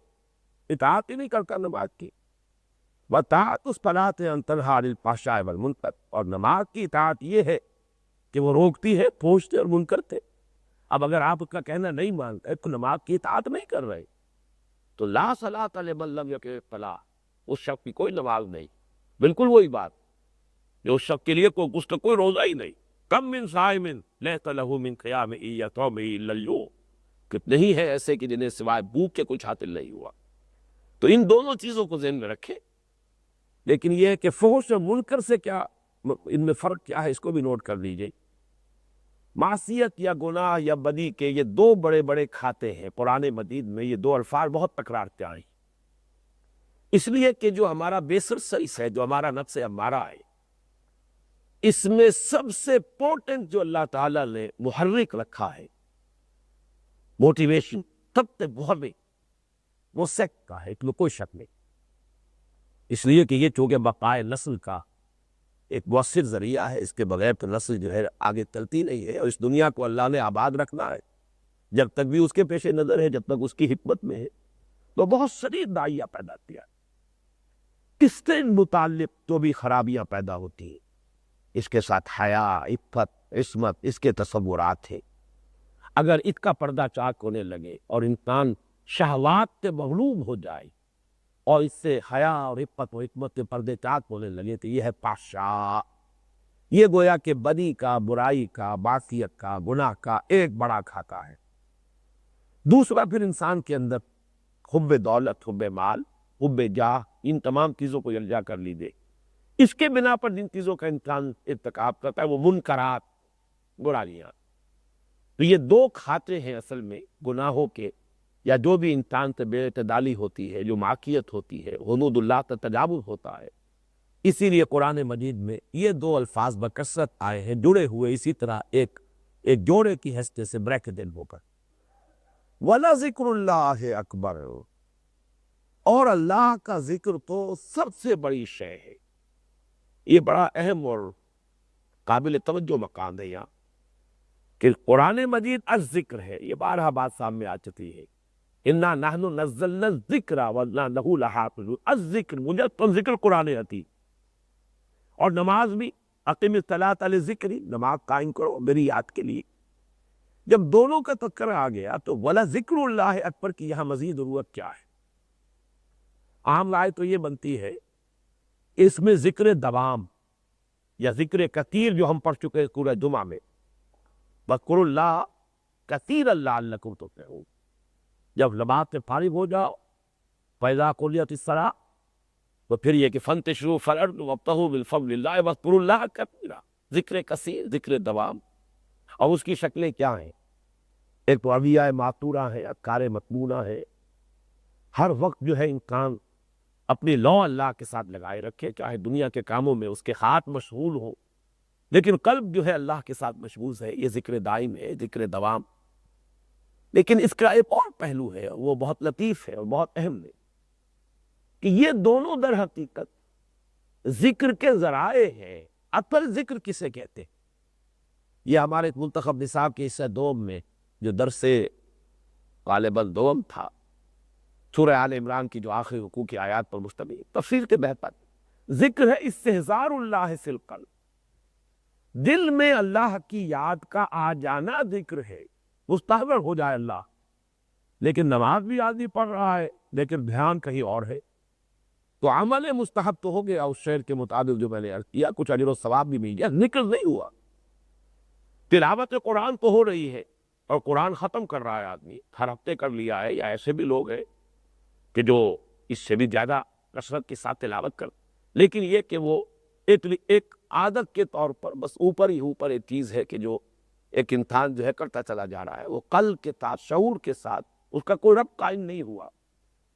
Speaker 1: اطاعت ہی نہیں کرتا نماز کی۔ وطاعت الصلاۃ ان تنہی عن الفحشاء والمنکر، اور نماز کی اطاعت یہ ہے کہ وہ روکتی ہے فحش سے اور منکر سے۔ اب اگر آپ اس کا کہنا نہیں مانتے تو نماز کی اطاعت نہیں کر رہے، تو لا صلاۃ لمن لم یقم الصلاۃ، اس شخص کی کوئی نماز نہیں۔ بالکل وہی بات جو اس شخص کے لیے کوئی روزہ ہی نہیں۔ کم من صائم لیس لہ من قیامہ یا صومہ الا الجوع، کتنے ہی ہیں ایسے کہ جنہیں سوائے بھوک کے کچھ حاصل نہیں ہوا۔ تو ان دونوں چیزوں کو ذہن میں رکھیں، لیکن یہ ہے کہ فحش اور منکر سے کیا، ان میں فرق کیا ہے، اس کو بھی نوٹ کر لیجئے۔ معصیت یا گناہ یا بدی کے یہ دو بڑے بڑے کھاتے ہیں، قرآن مجید میں یہ دو الفاظ بہت تکرار سے آئے، اس لیے کہ جو ہمارا بیسر سائس ہے، جو ہمارا نفس امارہ ہے، اس میں سب سے پورٹنٹ جو اللہ تعالیٰ نے محرک رکھا ہے، موٹیویشن، سب سے محرک وہ سیکس کا ہے، اس میں کوئی شک نہیں، اس لیے کہ یہ چونکہ بقائے نسل کا ایک مؤثر ذریعہ ہے، اس کے بغیر تو نسل جو ہے آگے چلتی نہیں ہے، اور اس دنیا کو اللہ نے آباد رکھنا ہے، جب تک بھی اس کے پیش نظر ہے، جب تک اس کی حکمت میں ہے، تو بہت شدید داعیہ پیدا کیا۔ اس سے متعلق جو بھی خرابیاں پیدا ہوتی ہیں، اس کے ساتھ حیا، عفت، عصمت، اس کے تصورات ہیں، اگر اس کا پردہ چاک ہونے لگے اور انسان شہوات سے مغلوب ہو جائے اور اس سے حیا اور عفت و حکمت کے پردے چاک ہونے لگے، تو یہ ہے فحشاء، یہ گویا کہ بدی کا، برائی کا، معصیت کا، گناہ کا ایک بڑا کھاتا ہے۔ دوسرا پھر انسان کے اندر حب دولت، حب مال، حب جاہ، ان تمام چیزوں کو یلجا کر لیجیے، اس کے بنا پر جن چیزوں کا انسان ارتکاب کرتا ہے وہ منکرات، برائیاں۔ تو یہ دو کھاتے ہیں اصل میں گناہوں کے، یا جو بھی انسان سے بے اعتدالی ہوتی ہے، جو معصیت ہوتی ہے، حدود اللہ سے تجاوز ہوتا ہے۔ اسی لیے قرآن مجید میں یہ دو الفاظ بکثرت آئے ہیں، جڑے ہوئے اسی طرح ایک جوڑے کی حیثیت سے بریکٹڈ ہو کر۔ وَلَذِكْرُ اللَّهِ اکبر، اور اللہ کا ذکر تو سب سے بڑی شے ہے۔ یہ بڑا اہم اور قابل توجہ مقام ہے یہاں کہ قرآن مجید الذکر ہے، یہ بارہا بات سامنے آ چکی ہے۔ اِنَّا نَحْنُ نَزَّلْنَا الذِّكْرَ وَإِنَّا لَهُ لَحَافِظُونَ، الذکر مجسم ذکر قرآن عتیق، اور نماز بھی اقم الصلاۃ لذکری، نماز قائم کرو میری یاد کے لیے۔ جب دونوں کا تذکرہ آ گیا تو وَلَذِكْرُ اللَّهِ اکبر کی یہاں مزید ضرورت کیا ہے؟ عام رائے تو یہ بنتی ہے اس میں ذکر دوام یا ذکر کثیر جو ہم پڑھ چکے سورہ جمعہ میں، وَاذْكُرُوا اللَّهَ كَثِيرًا لَعَلَّكُمْ تُفْلِحُونَ، جب نماز سے فارغ ہو جاؤ، فَإِذَا قُضِيَتِ الصَّلَاةُ، تو پھر یہ کہ فَانتَشِرُوا فِي الْأَرْضِ وَابْتَغُوا مِن فَضْلِ اللَّهِ وَاذْكُرُوا اللَّهَ كَثِيرًا، ذکر کثیر، ذکر دوام۔ اور اس کی شکلیں کیا ہیں؟ ایک تو ادعیہ معطورہ ہے، اذکار مطمونہ ہے، ہر وقت جو ہے انسان اپنی لو اللہ کے ساتھ لگائے رکھے، چاہے دنیا کے کاموں میں اس کے ہاتھ مشغول ہو، لیکن قلب جو ہے اللہ کے ساتھ مشغول ہے، یہ ذکر دائم ہے، ذکر دوام۔ لیکن اس کا ایک اور پہلو ہے، وہ بہت لطیف ہے اور بہت اہم ہے، کہ یہ دونوں در حقیقت ذکر کے ذرائع ہیں۔ اصل ذکر کسے کہتے ہیں؟ یہ ہمارے منتخب نصاب کے حصہ دوم میں جو درس غالباً دوم تھا، سورہ آل عمران کی جو آخری رکوع کی آیات پر مشتمل، تفسیر کے بہتر ذکر ہے استحضار اللہ فی القلب، دل میں اللہ کی یاد کا آ جانا ذکر ہے، مستحضر ہو جائے اللہ۔ لیکن نماز بھی آدمی پڑھ رہا ہے لیکن دھیان کہیں اور ہے، تو عمل مستحب تو ہو گیا اس شعر کے مطابق جو میں نے عرض کیا، کچھ اجر و ثواب بھی مل گیا، ذکر نہیں ہوا۔ تلاوت قرآن تو ہو رہی ہے اور قرآن ختم کر رہا ہے آدمی، ہر ہفتے کر لیا ہے، یا ایسے بھی لوگ ہیں کہ جو اس سے بھی زیادہ کثرت کے ساتھ تلاوت کر، لیکن یہ کہ وہ ایک عادت کے طور پر بس اوپر ہی اوپر ایک چیز ہے کہ جو ایک انسان جو ہے کرتا چلا جا رہا ہے، وہ قلب کے ساتھ، شعور کے ساتھ اس کا کوئی ربط قائم نہیں ہوا،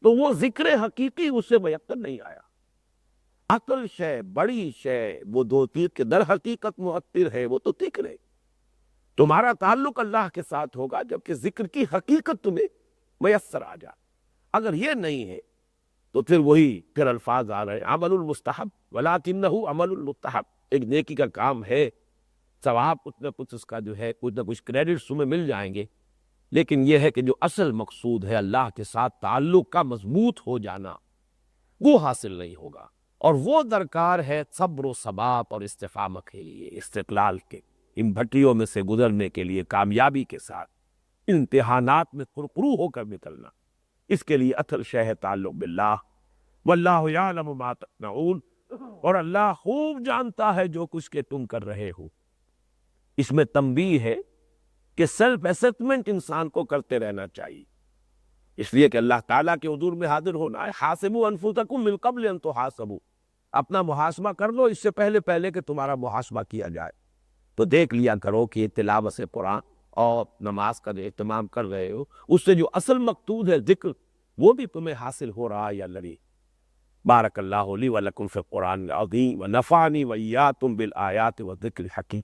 Speaker 1: تو وہ ذکر حقیقی اس سے میسر نہیں آیا۔ اصل شے، بڑی شے، وہ دو چیز کے در حقیقت مؤثر ہے، وہ تو ذکر ہے۔ تمہارا تعلق اللہ کے ساتھ ہوگا جبکہ ذکر کی حقیقت تمہیں میسر آ جائے۔ اگر یہ نہیں ہے تو پھر الفاظ آ رہے ہیں عمل المستحب ولکنہ عمل المستحب، ایک نیکی کا کام ہے، ثواب کچھ نہ کچھ اس کا جو ہے کچھ نہ کچھ کریڈٹس تمہیں مل جائیں گے، لیکن یہ ہے کہ جو اصل مقصود ہے اللہ کے ساتھ تعلق کا مضبوط ہو جانا، وہ حاصل نہیں ہوگا، اور وہ درکار ہے صبر و ثبات اور استقامت کے لیے، استقلال کے ان بھٹیوں میں سے گزرنے کے لیے کامیابی کے ساتھ امتحانات میں پرقرو ہو کر نکلنا۔ اس کے لیے اصل شے ہے تعلق باللہ، واللہ یعلم ما تصنعون، اور اللہ خوب جانتا ہے جو کچھ کہ تم کر رہے ہو۔ اس میں تنبیہ ہے کہ سیلف اسسمنٹ انسان کو کرتے رہنا چاہیے، اس لیے کہ اللہ تعالیٰ کے حضور میں حاضر ہونا ہے۔ حاسبوا انفسکم من قبل ان تحاسبوا، اپنا محاسبہ کر لو اس سے پہلے کہ تمہارا محاسبہ کیا جائے۔ تو دیکھ لیا کرو کہ تلاوت قرآن اور نماز کا جو اہتمام کر رہے ہو، اس سے جو اصل مقصود ہے ذکر، وہ بھی تمہیں حاصل ہو رہا ہے یا نہیں۔ بارک اللہ لی و لکم فی القرآن العظیم ونفعنی وإیاکم بالآیات والذکر الحکیم۔